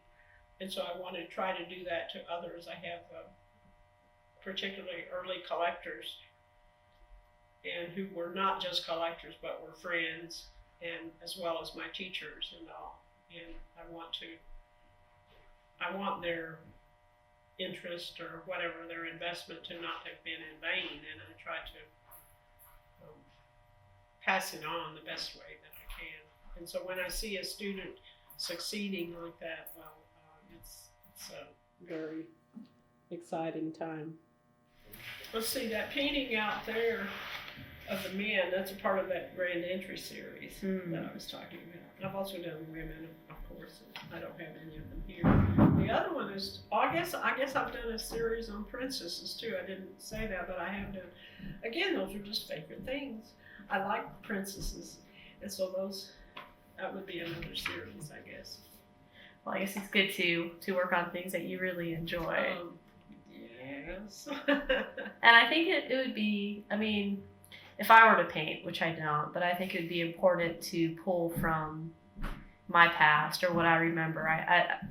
And so I want to try to do that to others. I have particularly early collectors, and who were not just collectors but were friends, and as well as my teachers and all. And I want their interest or whatever, their investment, to not have been in vain, and I try to pass it on the best way that I can. And so when I see a student succeeding like that, well, it's a very exciting time. Let's see, that painting out there of the men, that's a part of that Grand Entry series that I was talking about. I've also done women, of course, and I don't have any of them here. The other one is, I guess I've done a series on princesses too. I didn't say that, but I have done. Again, those are just favorite things. I like princesses, and so that would be another series, I guess. Well, I guess it's good to work on things that you really enjoy. Yes. And I think it would be, I mean, if I were to paint, which I don't, but I think it would be important to pull from my past or what I remember.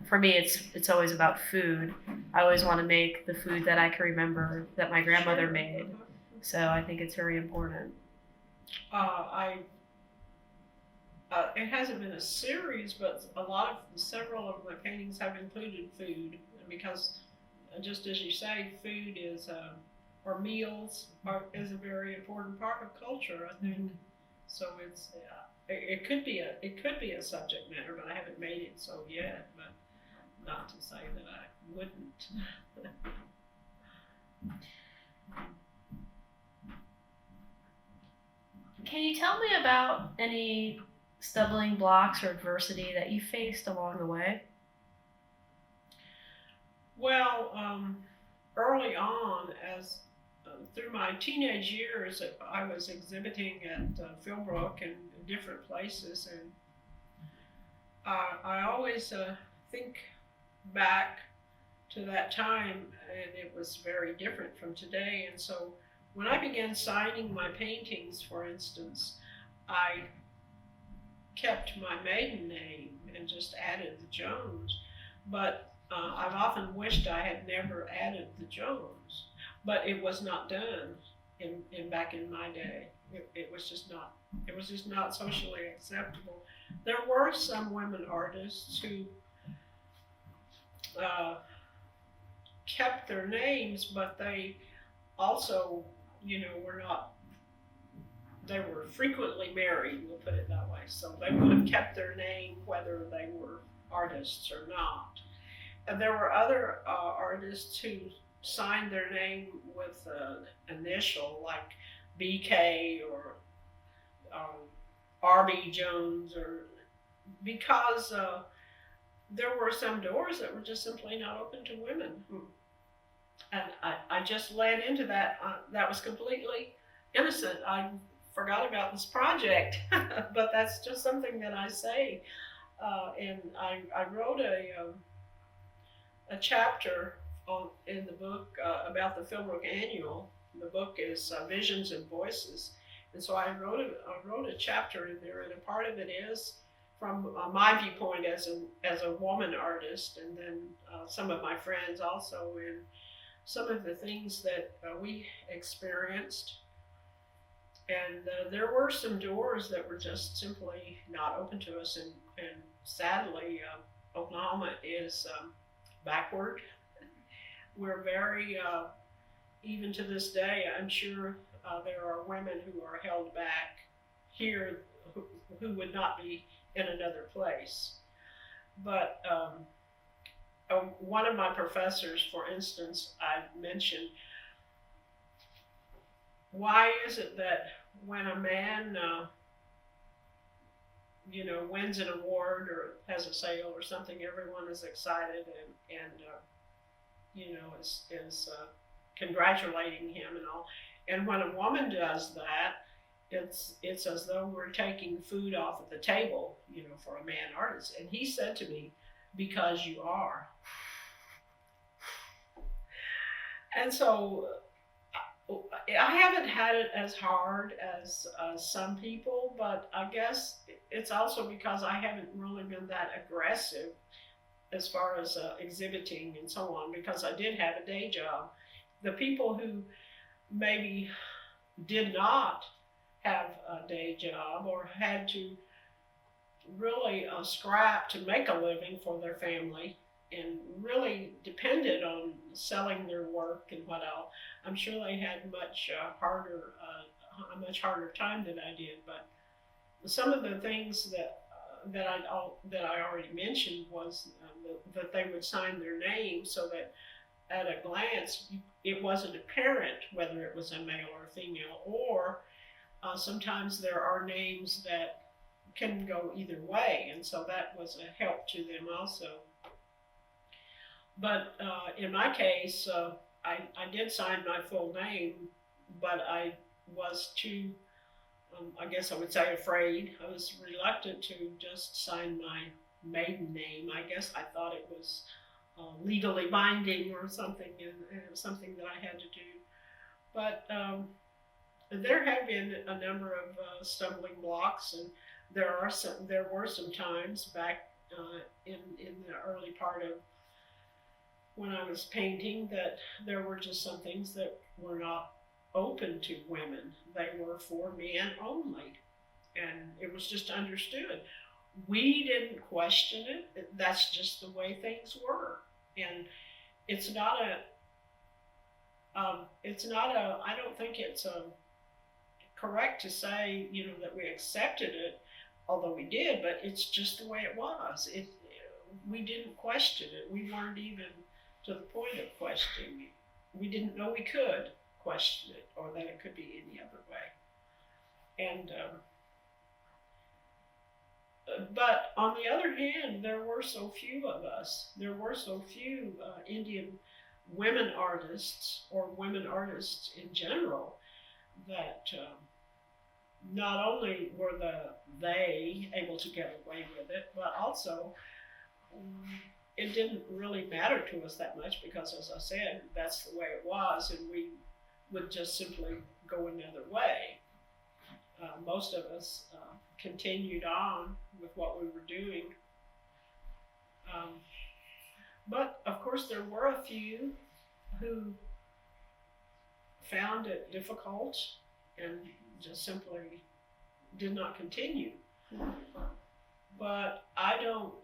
For me, it's always about food. I always want to make the food that I can remember that my grandmother made. So I think it's very important. It hasn't been a series, but several of my paintings have included food, because just as you say, food is or meals is a very important part of culture, I think. Mm-hmm. So it could be a subject matter, but I haven't made it so yet. But not to say that I wouldn't. Can you tell me about any stumbling blocks or adversity that you faced along the way? Well, early on, through my teenage years, I was exhibiting at Filmwork and different places, and I always think back to that time, and it was very different from today. And so when I began signing my paintings, for instance, I kept my maiden name and just added the Jones. But I've often wished I had never added the Jones, but it was not done back in my day. It was just not socially acceptable. There were some women artists who kept their names, but they also, they were frequently married, we'll put it that way. So they would have kept their name whether they were artists or not. And there were other artists who signed their name with an initial like BK or RB Jones, or because there were some doors that were just simply not open to women. And I just led into that. That was completely innocent. I forgot about this project, but that's just something that I say. And I wrote a chapter in the book about the Filmwork Annual. The book is Visions and Voices, and so I wrote a chapter in there, and a part of it is from my viewpoint as a woman artist, and then some of my friends also. And some of the things that we experienced. And there were some doors that were just simply not open to us. And sadly, Oklahoma is backward. We're very, even to this day, I'm sure there are women who are held back here who would not be in another place. But one of my professors, for instance, I mentioned, why is it that when a man, wins an award or has a sale or something, everyone is excited and is congratulating him and all. And when a woman does that, it's as though we're taking food off of the table, for a man artist. And he said to me, because you are. And so I haven't had it as hard as some people, but I guess it's also because I haven't really been that aggressive as far as exhibiting and so on, because I did have a day job. The people who maybe did not have a day job or had to really scrap to make a living for their family and really depended on selling their work and what else, I'm sure they had a much harder time than I did. But some of the things that I already mentioned was that they would sign their name so that at a glance it wasn't apparent whether it was a male or a female, or sometimes there are names that can go either way, and so that was a help to them also. But in my case, I did sign my full name, but I was too, I guess I would say, afraid. I was reluctant to just sign my maiden name. I guess I thought it was legally binding or something, and something that I had to do. But there have been a number of stumbling blocks, and there were some times back in the early part of when I was painting that there were just some things that were not open to women. They were for men only, and it was just understood. We didn't question it. That's just the way things were, and it's not a. I don't think it's correct to say that we accepted it, although we did. But it's just the way it was. We didn't question it. We weren't even to the point of questioning it. We didn't know we could question it, or that it could be any other way. And but on the other hand, there were so few of us. There were so few Indian women artists, or women artists in general, that not only were they able to get away with it, but also it didn't really matter to us that much, because, as I said, that's the way it was, and we would just simply go another way. Most of us continued on with what we were doing. But, of course, there were a few who found it difficult and just simply did not continue. But I don't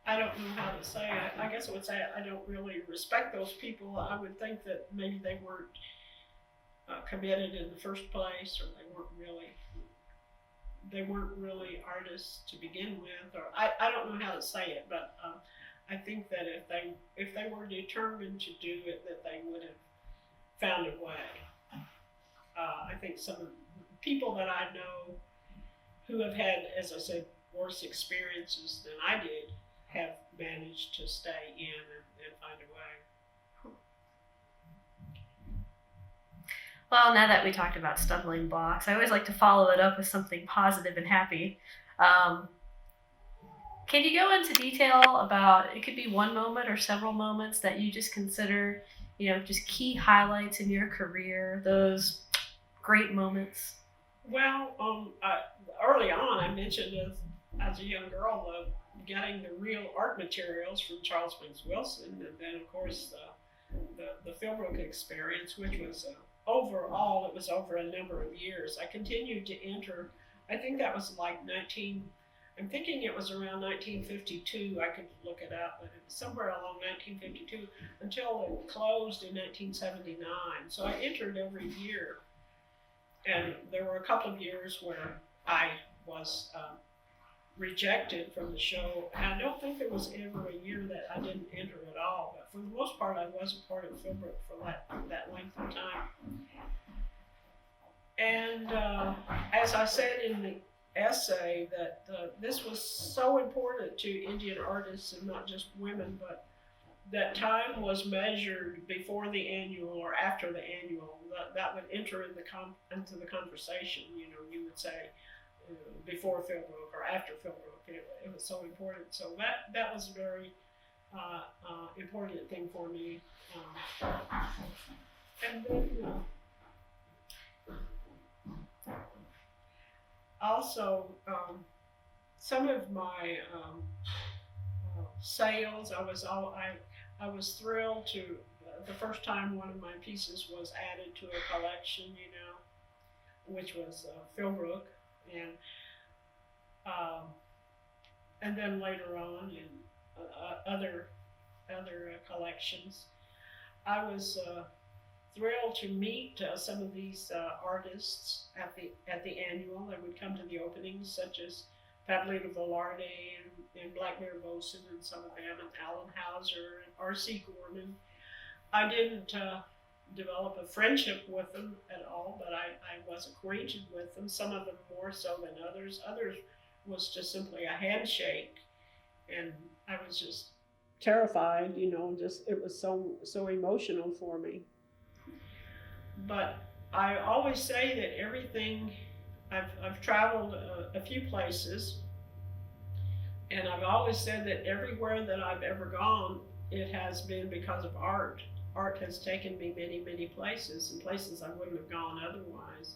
know how to say it. I guess I would say I don't really respect those people. I would think that maybe they weren't committed in the first place, or they weren't really artists to begin with, or I don't know how to say it, but I think that if they were determined to do it, that they would have found a way. I think some of the people that I know who have had, as I said, worse experiences than I did, have managed to stay in and find a way. Well, now that we talked about stumbling blocks, I always like to follow it up with something positive and happy. Can you go into detail about, it could be one moment or several moments that you just consider, just key highlights in your career, those great moments? Well, early on, I mentioned as a young girl, getting the real art materials from Charles Banks Wilson, and then of course the Filmwork experience, which was overall, it was over a number of years. I continued to enter. I think that was like I'm thinking it was around 1952. I could look it up, but it was somewhere along 1952 until it closed in 1979. So I entered every year, and there were a couple of years where I was rejected from the show. And I don't think there was ever a year that I didn't enter at all, but for the most part, I was a part of Filmwork for that length of time. And as I said in the essay, that this was so important to Indian artists, and not just women, but that time was measured before the annual or after the annual. That would enter into the conversation. You know, you would say before Filmwork or after Filmwork. It was so important. So that was a very important thing for me. And then also some of my sales, I was thrilled to the first time one of my pieces was added to a collection, you know, which was Filmwork, and then later on in other collections. I was thrilled to meet some of these artists at the annual. They would come to the openings, such as Ruthe Blalock and Black Bear Boson and some of them, and Alan Hauser and R.C. Gorman. I didn't develop a friendship with them at all, but I was acquainted with them, some of them more so than others. Others was just simply a handshake, and I was just terrified, you know, just it was so emotional for me. But I always say that everything, I've traveled a few places, and I've always said that everywhere that I've ever gone, it has been because of art. Art has taken me many, many places, and places I wouldn't have gone otherwise.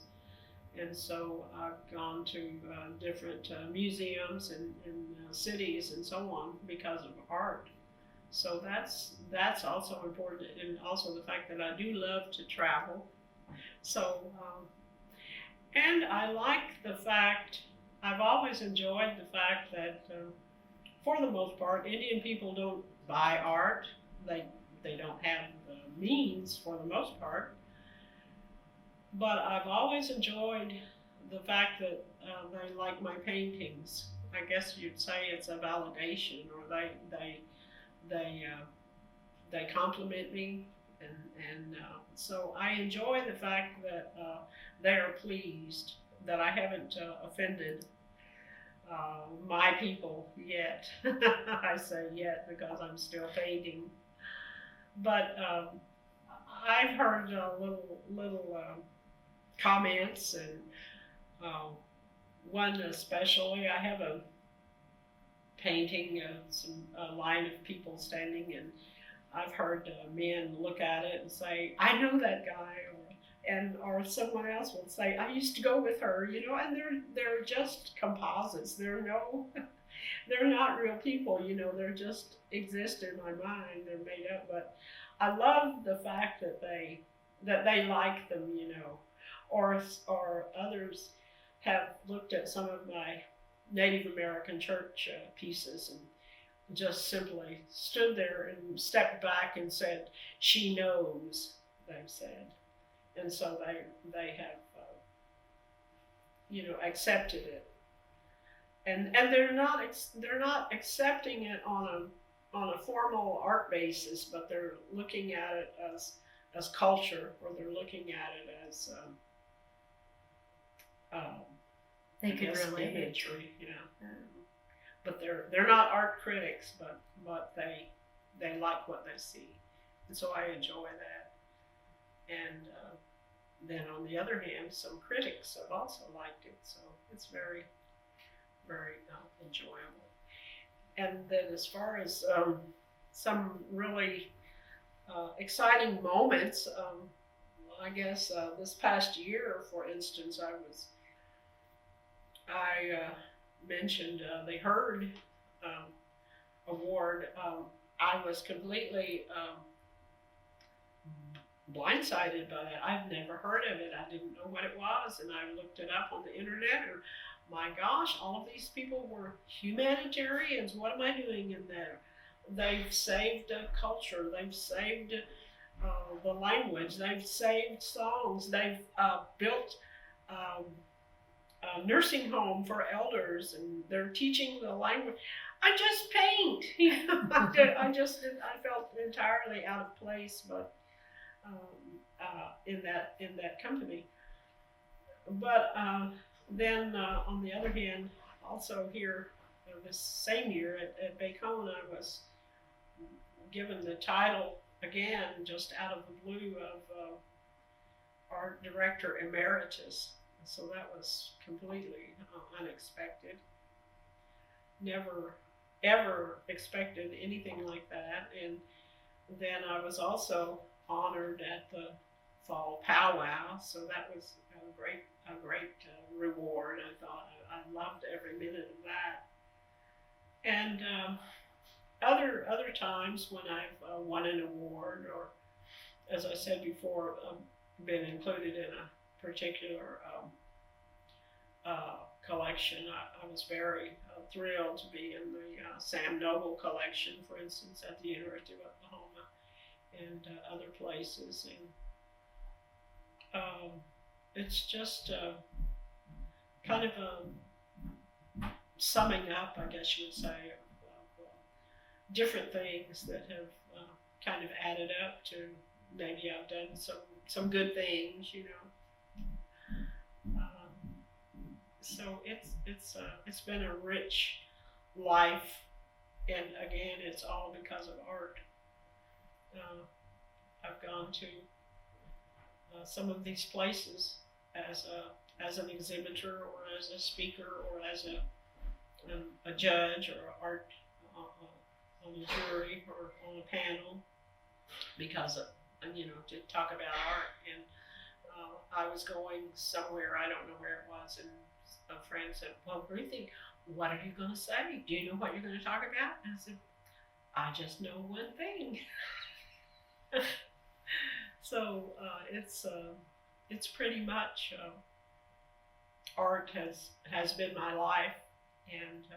And so I've gone to different museums and cities and so on because of art. So that's also important, and also the fact that I do love to travel. So, and I like the fact, I've always enjoyed the fact that for the most part, Indian people don't buy art. They don't have the means for the most part. But I've always enjoyed the fact that they like my paintings. I guess you'd say it's a validation, or they compliment me, and so I enjoy the fact that they are pleased that I haven't offended my people yet. I say yet because I'm still painting, but I've heard little comments, and one especially. I have a painting a line of people standing, and I've heard men look at it and say, "I know that guy," or someone else will say, "I used to go with her," you know, and they're just composites. They're not real people, you know. They're just exist in my mind. They're made up, but I love the fact that they like them, you know, or others have looked at some of my Native American church pieces and just simply stood there and stepped back and said, "She knows," they've said. And so they have, you know, accepted it. And they're not accepting it on a formal art basis, but they're looking at it as culture, or they're looking at it as they could relate imagery, you know. But they're not art critics, but they like what they see, and so I enjoy that. And then on the other hand, some critics have also liked it, so it's very, very enjoyable. And then as far as some really exciting moments, I guess this past year, for instance, I mentioned they heard award, I was completely blindsided by that. I've never heard of it. I didn't know what it was, and I looked it up on the internet. And my gosh, all of these people were humanitarians. What am I doing in there? They've saved culture. They've saved the language. They've saved songs. They've built a nursing home for elders, and they're teaching the language. I just paint. I felt entirely out of place, but in that company. But then on the other hand, also here this same year at Bacone, I was given the title again, just out of the blue, of art director emeritus. So that was completely unexpected. Never ever expected anything like that. And then I was also honored at the fall powwow, so that was a great reward. I thought I loved every minute of that. And other times when I've won an award, or as I said before, been included in a particular collection, I was very thrilled to be in the Sam Noble collection, for instance, at the University of Oklahoma and other places. And it's just kind of a summing up, I guess you would say, of different things that have kind of added up to maybe I've done some good things, you know. So it's been a rich life, and again, it's all because of art. I've gone to some of these places as an exhibitor, or as a speaker, or as a judge, or art on a jury, or on a panel, because of, to talk about art. And I was going somewhere, I don't know where it was, and a friend said, "Well, Ruthe, what are you going to say? Do you know what you're going to talk about?" And I said, "I just know one thing." So it's pretty much art has been my life, and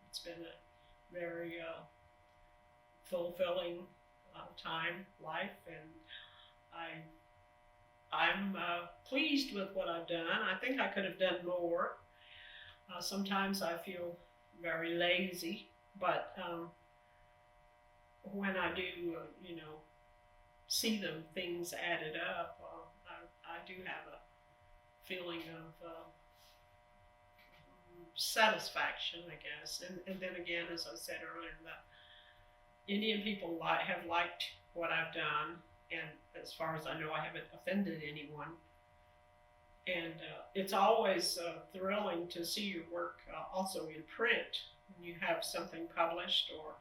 it's been a very fulfilling life, and I'm pleased with what I've done. I think I could have done more. Sometimes I feel very lazy, but when I do, see them things added up, I do have a feeling of satisfaction, I guess. And then again, as I said earlier, the Indian people have liked what I've done, and as far as I know, I haven't offended anyone. And it's always thrilling to see your work also in print. When you have something published, or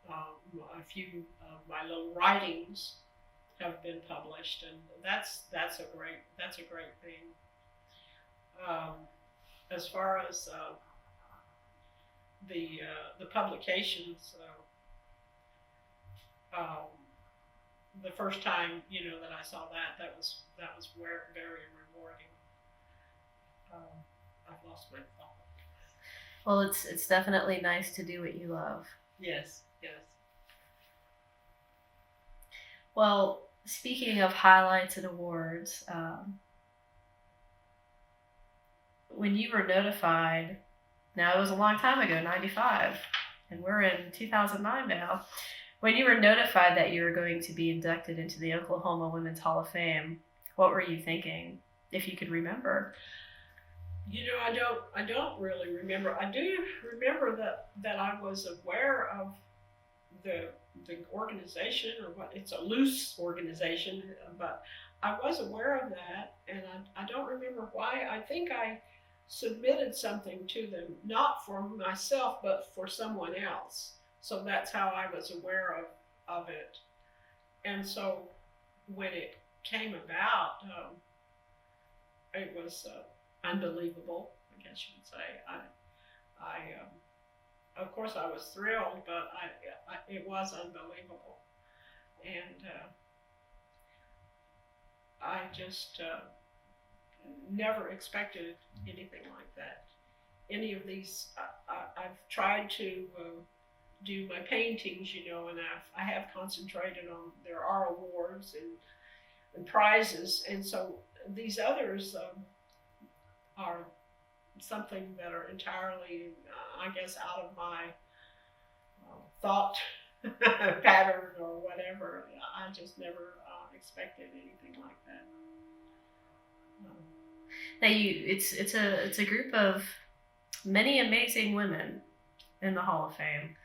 a few of my little writings have been published, and that's a great thing. As far as the publications, the first time that I saw that was very rewarding. I've lost my thought. Well, it's definitely nice to do what you love. Yes. Well, speaking of highlights and awards, when you were notified, now it was a long time ago, 95, and we're in 2009 now. When you were notified that you were going to be inducted into the Oklahoma Women's Hall of Fame, what were you thinking, if you could remember? I don't really remember. I do remember that I was aware of the organization, or what, it's a loose organization, but I was aware of that, and I don't remember why. I think I submitted something to them, not for myself, but for someone else. So that's how I was aware of it. And so when it came about, it was unbelievable, I guess you would say. of course, I was thrilled, but it was unbelievable, and I just never expected anything like that. Any of these, I've tried to do my paintings, and I have concentrated on, there are awards and prizes, and so these others are something that are entirely, I guess, out of my thought pattern or whatever. I just never expected anything like that. Now it's a group of many amazing women in the Hall of Fame.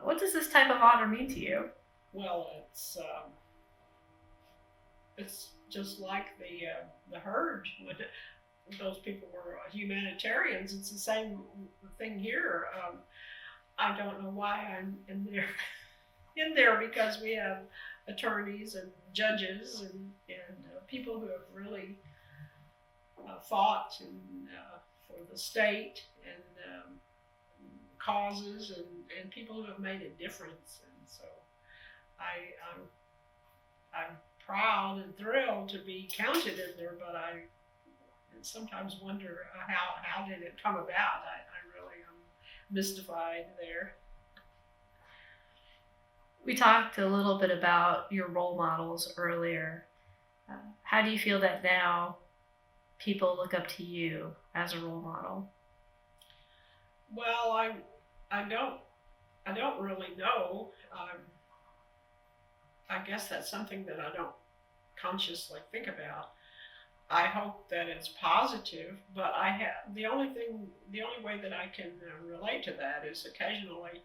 What does this type of honor mean to you? Well, it's just like the herd. When those people were humanitarians, it's the same thing here. I don't know why I'm in there because we have attorneys and judges and people who have really fought for the state and causes and people who have made a difference. And so I'm proud and thrilled to be counted in there, but I sometimes wonder how did it come about. I really am mystified there. We talked a little bit about your role models earlier. How do you feel that now people look up to you as a role model? Well, I don't really know. I guess that's something that I don't consciously think about. I hope that it's positive, but the only way that I can relate to that is occasionally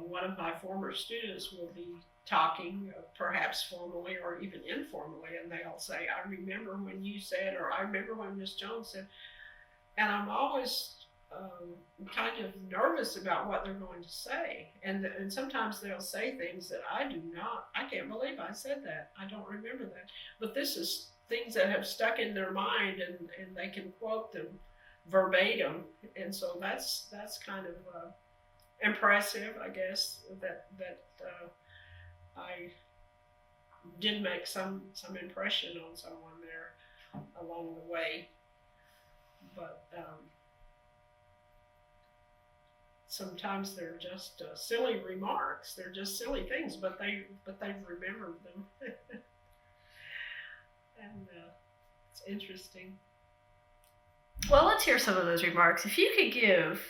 one of my former students will be talking, perhaps formally or even informally, and they'll say, "I remember when you said," or "I remember when Miss Jones said," and I'm always kind of nervous about what they're going to say, and sometimes they'll say things that I can't believe I said that. I don't remember that, but this is things that have stuck in their mind, and they can quote them verbatim, and so that's kind of impressive, I guess, that I did make some impression on someone there along the way, but sometimes they're just silly remarks. They're just silly things, but they've remembered them. And it's interesting. Well, let's hear some of those remarks. If you could give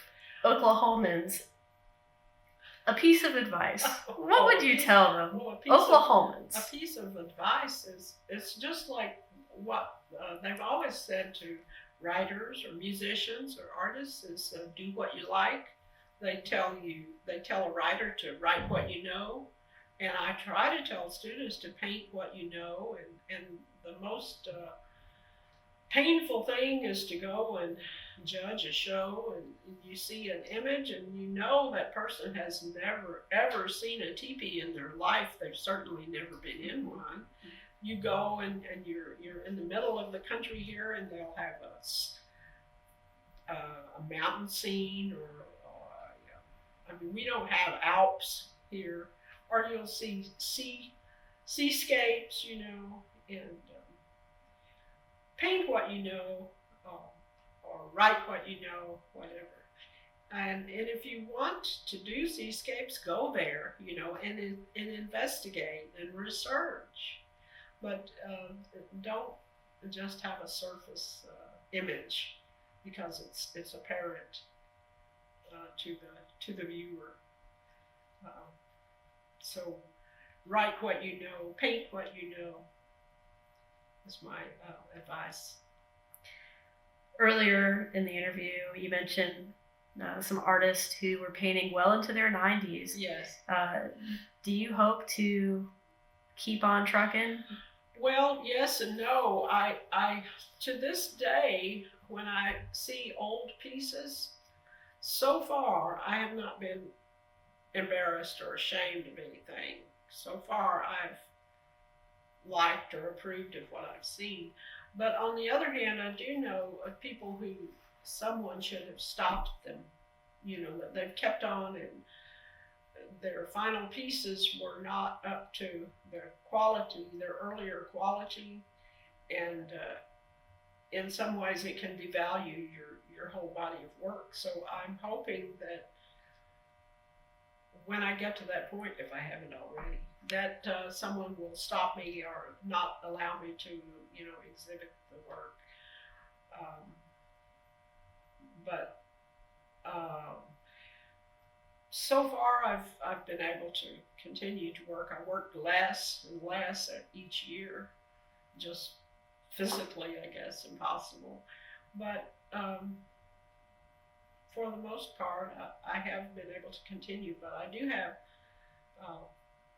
Oklahomans a piece of advice, what would you tell them? Well, Oklahomans. A piece of advice is, it's just like what they've always said to writers or musicians or artists is do what you like. They tell a writer to write what you know, and I try to tell students to paint what you know, and the most painful thing is to go and judge a show and you see an image and you know that person has never ever seen a teepee in their life. They've certainly never been in one. You go and you're in the middle of the country here, and they'll have a mountain scene or I mean, we don't have Alps here, or you'll see seascapes, and paint what you know, or write what you know, whatever. And if you want to do seascapes, go there, and investigate and research. But don't just have a surface image because it's apparent to the viewer. So write what you know, paint what you know. Is my advice. Earlier in the interview, you mentioned some artists who were painting well into their 90s. Yes. Do you hope to keep on trucking? Well, yes and no. I to this day, when I see old pieces, so far I have not been embarrassed or ashamed of anything. So far I've liked or approved of what I've seen. But on the other hand, I do know of people who someone should have stopped them that they've kept on, and their final pieces were not up to their quality, their earlier quality, and in some ways it can devalue your whole body of work. So I'm hoping that when I get to that point, if I haven't already, that someone will stop me or not allow me to, exhibit the work. But so far, I've been able to continue to work. I worked less and less each year, just physically, I guess, impossible. But for the most part, I have been able to continue. But I do have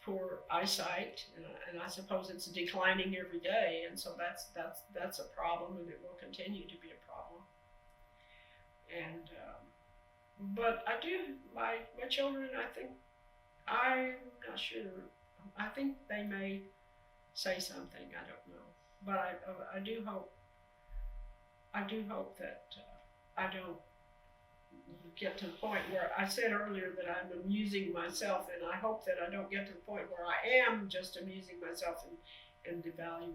poor eyesight, and I suppose it's declining every day, and so that's a problem, and it will continue to be a problem. And but I do, my children, I'm not sure. I think they may say something. I don't know, but I do hope that I don't get to the point where I said earlier that I'm amusing myself, and I hope that I don't get to the point where I am just amusing myself and devaluing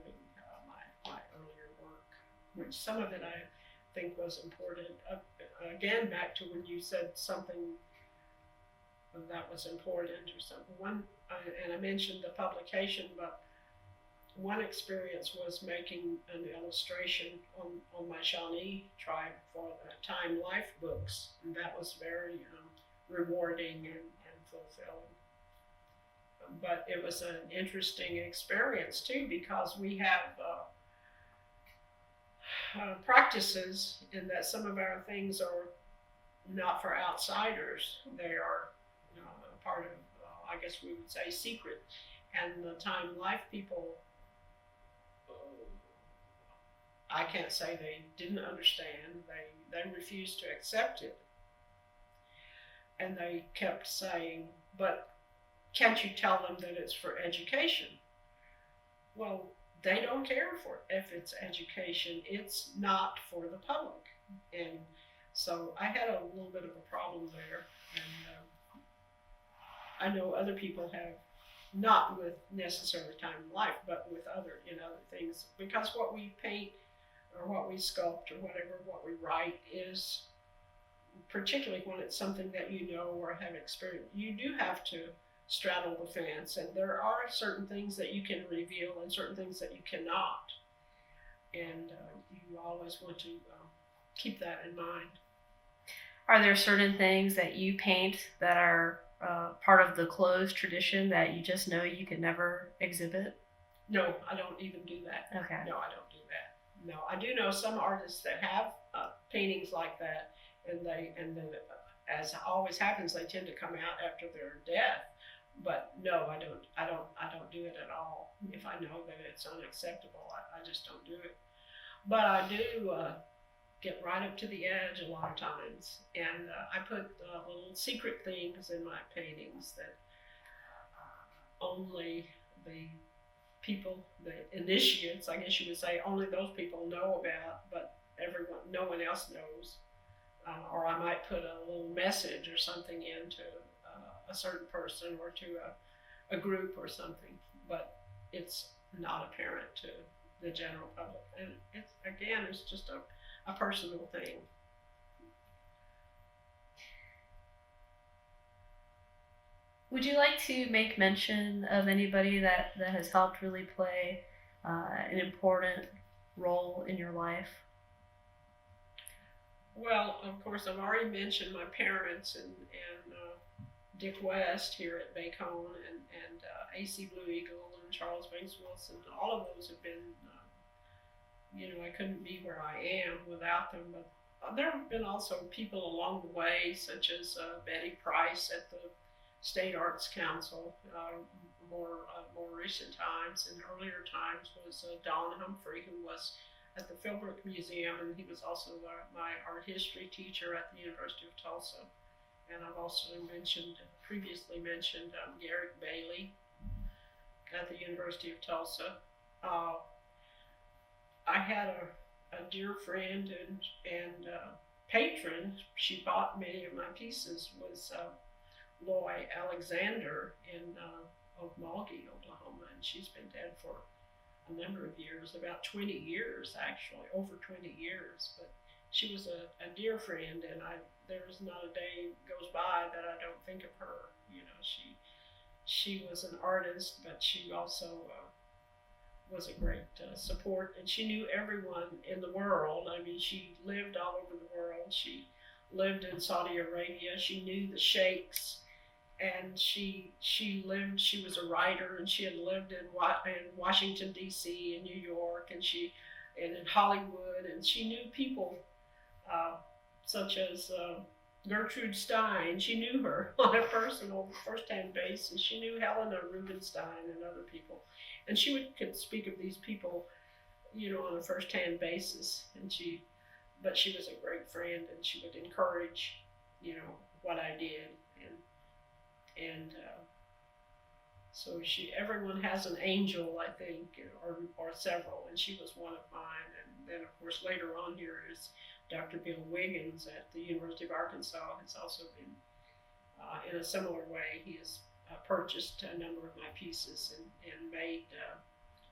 my earlier work, which some of it I think was important. Again, back to when you said something that was important or something. And I mentioned the publication, but one experience was making an illustration on my Shawnee tribe for the Time Life books, and that was very rewarding and fulfilling. But it was an interesting experience too, because we have practices in that some of our things are not for outsiders. They are part of, I guess we would say, secret. And the Time Life people, I can't say they didn't understand. They refused to accept it. And they kept saying, but can't you tell them that it's for education? Well, they don't care if it's education. It's not for the public. And so I had a little bit of a problem there. And I know other people have, not with necessarily Time Life, but with other things. Because what we paint or what we sculpt or whatever, what we write is, particularly when it's something that you know or have experienced, you do have to straddle the fence, and there are certain things that you can reveal and certain things that you cannot, and you always want to keep that in mind. Are there certain things that you paint that are part of the closed tradition that you just know you could never exhibit? No, I don't even do that. Okay. No, I don't do that. No, I do know some artists that have paintings like that, and then as always happens, they tend to come out after their death. But no, I don't do it at all. If I know that it's unacceptable, I just don't do it. But I do get right up to the edge a lot of times, and I put little secret things in my paintings that only the people, the initiates, I guess you would say, only those people know about, but no one else knows. Or I might put a little message or something into a certain person or to a group or something, but it's not apparent to the general public. And it's just a personal thing. Would you like to make mention of anybody that has helped really play an important role in your life? Well, of course, I've already mentioned my parents and Dick West here at Bacone and Acee Blue Eagle and Charles Banks Wilson. All of those have been, I couldn't be where I am without them. But there have been also people along the way, such as Betty Price at the State Arts Council. More recent times, and earlier times was Don Humphrey, who was at the Filmwork Museum, and he was also my art history teacher at the University of Tulsa. And I've also previously mentioned Garrick Bailey at the University of Tulsa. I had a dear friend and patron, she bought many of my pieces, was Loy Alexander in Muskogee, Oklahoma, and she's been dead for a number of years, about 20 years actually, over 20 years. But she was a dear friend, and there's not a day goes by that I don't think of her. You know, she was an artist, but she also was a great support, and she knew everyone in the world. I mean, she lived all over the world. She lived in Saudi Arabia. She knew the sheikhs, and she was a writer, and she had lived in Washington D.C. and New York, and in Hollywood, and she knew people such as Gertrude Stein. She knew her on a personal first-hand basis. She knew Helena Rubinstein and other people, and she could speak of these people, you know, on a first-hand basis. But she was a great friend, and she would encourage, you know, what I did, and so everyone has an angel, I think, or several, and she was one of mine. And then, of course, later on here is Dr. Bill Wiggins at the University of Arkansas has also been, in a similar way, he has purchased a number of my pieces and made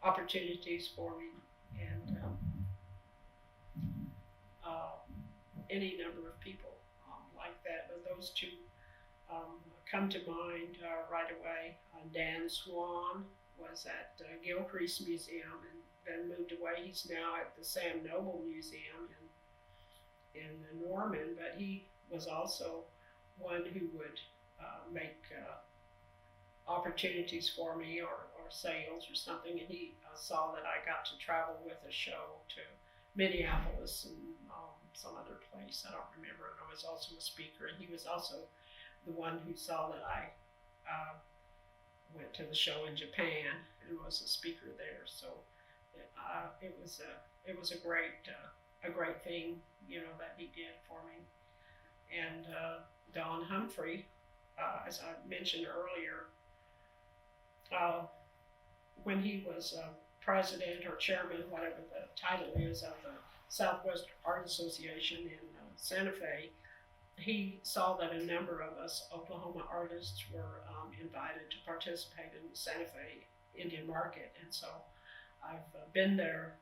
opportunities for me, and any number of people like that. But those two come to mind right away. Dan Swan was at Gilcrease Museum and then moved away. He's now at the Sam Noble Museum in Norman, but he was also one who would make opportunities for me or sales or something, and he saw that I got to travel with a show to Minneapolis and some other place, I don't remember, and I was also a speaker, and he was also the one who saw that I went to the show in Japan and was a speaker there. So it was a great thing, you know, that he did for me. And Don Humphrey, as I mentioned earlier, when he was president or chairman, whatever the title is, of the Southwest Art Association in Santa Fe, he saw that a number of us Oklahoma artists were invited to participate in the Santa Fe Indian Market, and so I've been there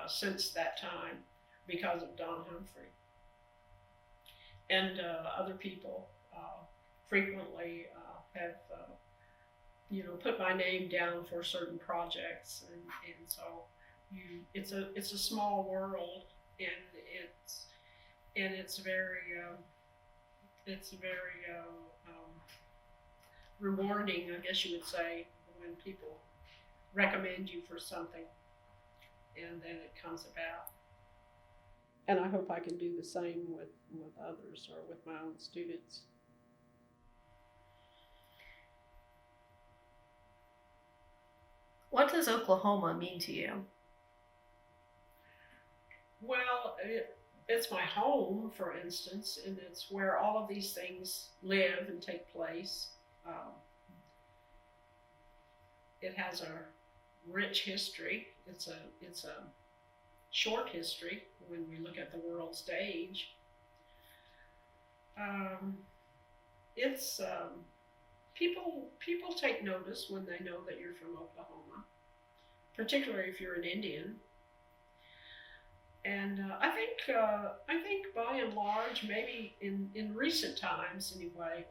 since that time because of Don Humphrey. And other people frequently have put my name down for certain projects, and so it's a small world, and it's very rewarding, I guess you would say, when people recommend you for something and then it comes about. And I hope I can do the same with others or with my own students. What does Oklahoma mean to you? Well, it's my home, for instance, and it's where all of these things live and take place. It has a rich history. It's a short history when we look at the world stage. People take notice when they know that you're from Oklahoma, particularly if you're an Indian. And I think by and large, maybe in recent times anyway,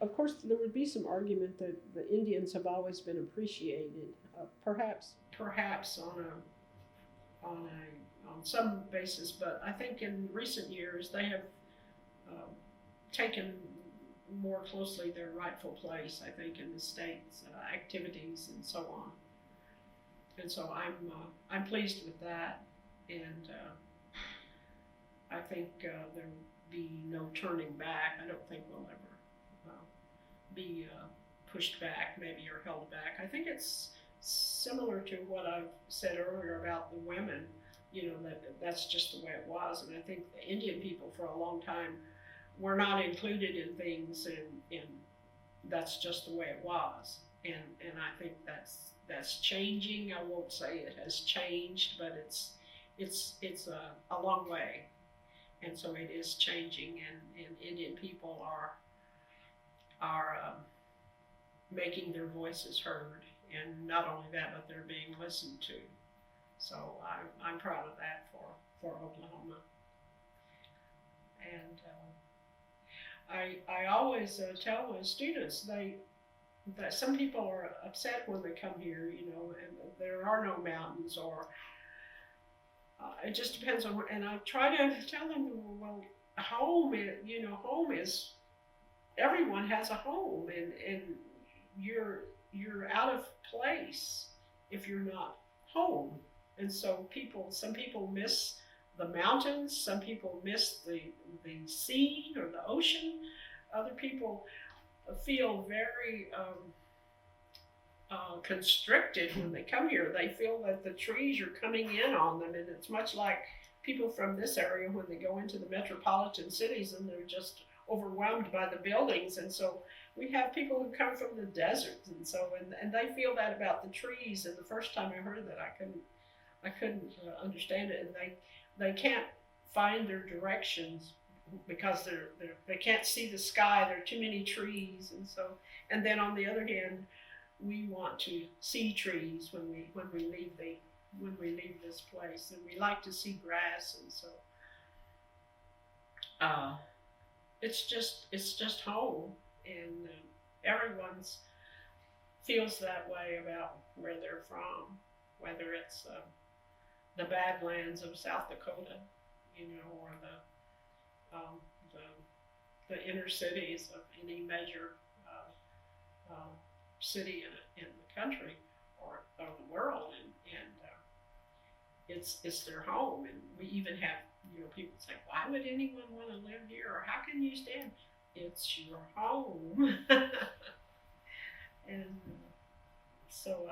of course there would be some argument that the Indians have always been appreciated, perhaps on some basis, but I think in recent years they have taken more closely their rightful place, I think, in the state's activities and so on. And so I'm pleased with that. And I think there will be no turning back. I don't think we'll ever be pushed back, maybe, or held back. I think it's similar to what I've said earlier about the women. You know, that's just the way it was. And I think the Indian people for a long time were not included in things, and that's just the way it was. And I think that's changing. I won't say it has changed, but it's a long way. and so it is changing, and Indian people are making their voices heard, and not only that, but they're being listened to. So I'm proud of that for Oklahoma. And I always tell my students that some people are upset when they come here, you know, and there are no mountains, or it just depends on. And I try to tell them, well, home is everyone has a home, and you're out of place if you're not home. And so some people miss the mountains, some people miss the sea or the ocean. Other people feel very constricted when they come here. They feel that the trees are coming in on them, and it's much like people from this area when they go into the metropolitan cities and they're just overwhelmed by the buildings. And so we have people who come from the deserts, and so and they feel that about the trees. And the first time I heard that, I couldn't understand it, and they can't find their directions because they can't see the sky. There are too many trees, and then on the other hand, we want to see trees when we leave this place, and we like to see grass, and so it's just home, and everyone feels that way about where they're from, whether it's the Badlands of South Dakota, you know, or the inner cities of any major city in the country or the world, and it's their home. And we even have, you know, people say, why would anyone want to live here, or how can you stand? It's your home. And so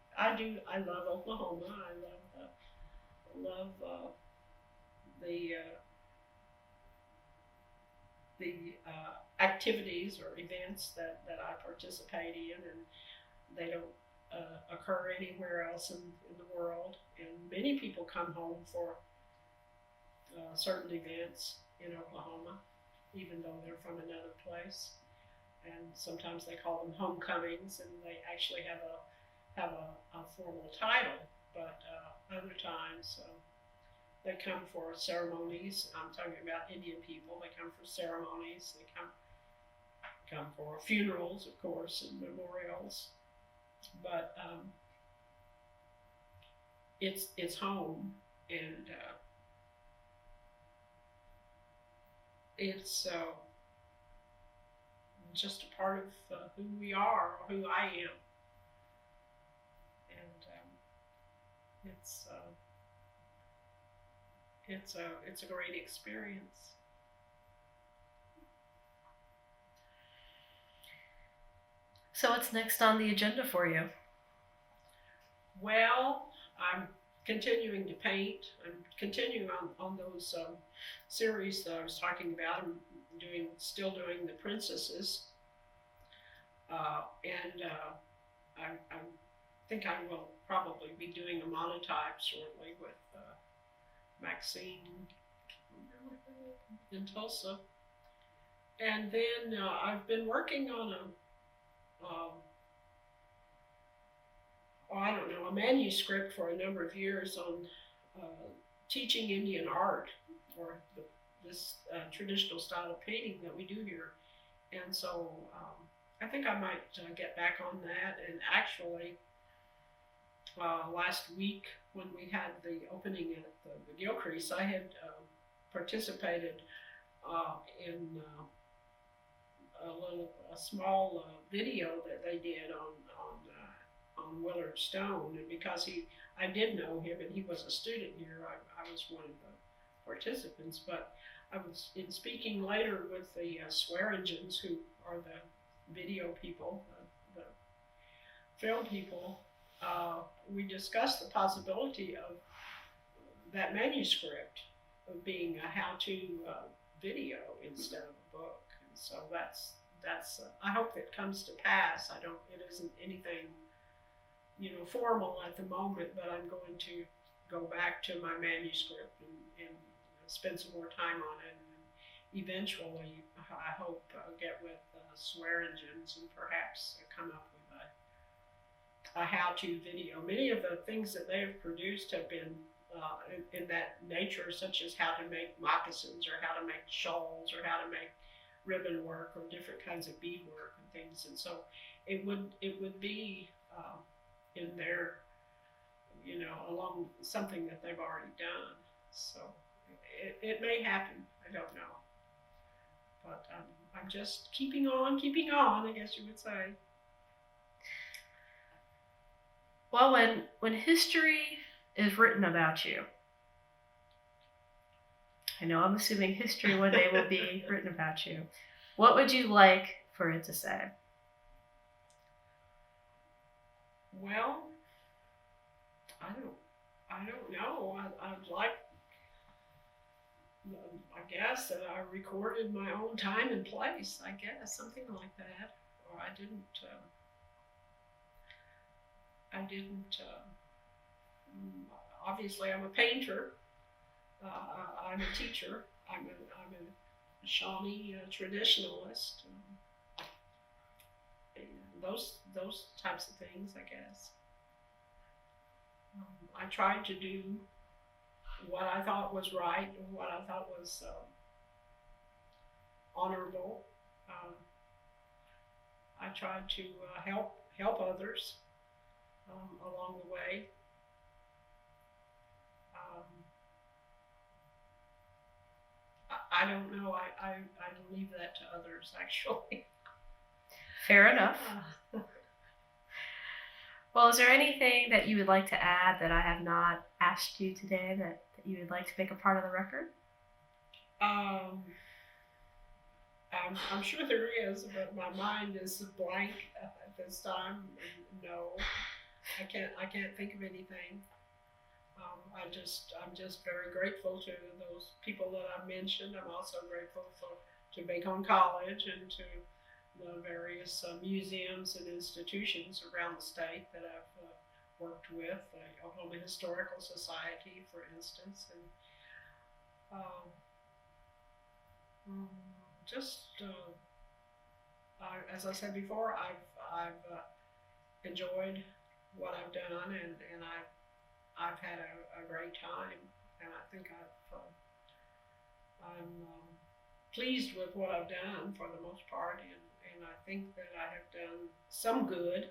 I love Oklahoma. I love the activities or events that I participate in, and they don't occur anywhere else in the world. And many people come home for certain events in Oklahoma, even though they're from another place. And sometimes they call them homecomings, and they actually have a formal title. But other times they come for ceremonies. I'm talking about Indian people. They come for ceremonies. They come for funerals, of course, and memorials. But it's home, and it's just a part of who we are, or who I am, and it's a great experience. So what's next on the agenda for you? Well, I'm continuing to paint. I'm continuing on those series that I was talking about. I'm still doing the princesses, and I think I will probably be doing a monotype shortly with Acee in Tulsa. And then I've been working on a manuscript for a number of years on teaching Indian art, or this traditional style of painting that we do here. And so I think I might get back on that. And actually, last week when we had the opening at the Gilcrease, I had participated in a small video that they did on Willard Stone. And because I did know him, and he was a student here, I was one of the participants. But I was in speaking later with the Swearingens, who are the video people, the film people. We discussed the possibility of that manuscript of being a how-to video instead of a book. And so that's I hope it comes to pass. It isn't anything, you know, formal at the moment, but I'm going to go back to my manuscript and spend some more time on it, and eventually, I hope, get with Swearingen and perhaps come up with a how-to video. Many of the things that they have produced have been in that nature, such as how to make moccasins, or how to make shawls, or how to make ribbon work, or different kinds of bead work and things. And so it would be in their, along something that they've already done. So it may happen. I don't know. But I'm just keeping on, I guess you would say. Well, when history is written about you, I know I'm assuming history one day will be written about you, what would you like for it to say? Well, I don't know. I'd like, I guess, that I recorded my own time and place, I guess, something like that. Or I didn't, obviously I'm a painter, I'm a teacher, I'm a Shawnee traditionalist, those types of things, I guess. I tried to do what I thought was right, and what I thought was honorable. I tried to help others along the way. I don't know. I leave that to others, actually. Fair enough. Well, is there anything that you would like to add that I have not asked you today that you would like to make a part of the record? I'm sure there is, but my mind is blank at this time. No, I can't think of anything. I'm just very grateful to those people that I've mentioned. I'm also grateful to Bacone College and to the various museums and institutions around the state that I've worked with, the Oklahoma Historical Society, for instance, and as I said before, I've enjoyed what I've done, and I've had a great time, and I think I'm pleased with what I've done for the most part, and I think that I have done some good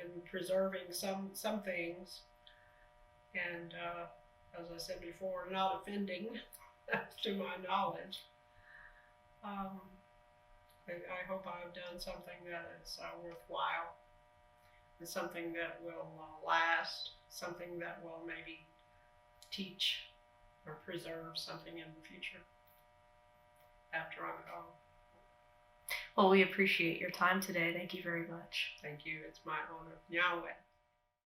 in preserving some things, and as I said before, not offending to my knowledge. I hope I've done something that is worthwhile, and something that will last, something that will maybe teach or preserve something in the future after I'm gone. Well, we appreciate your time today. Thank you very much. Thank you. It's my honor. Nykolaiszyn.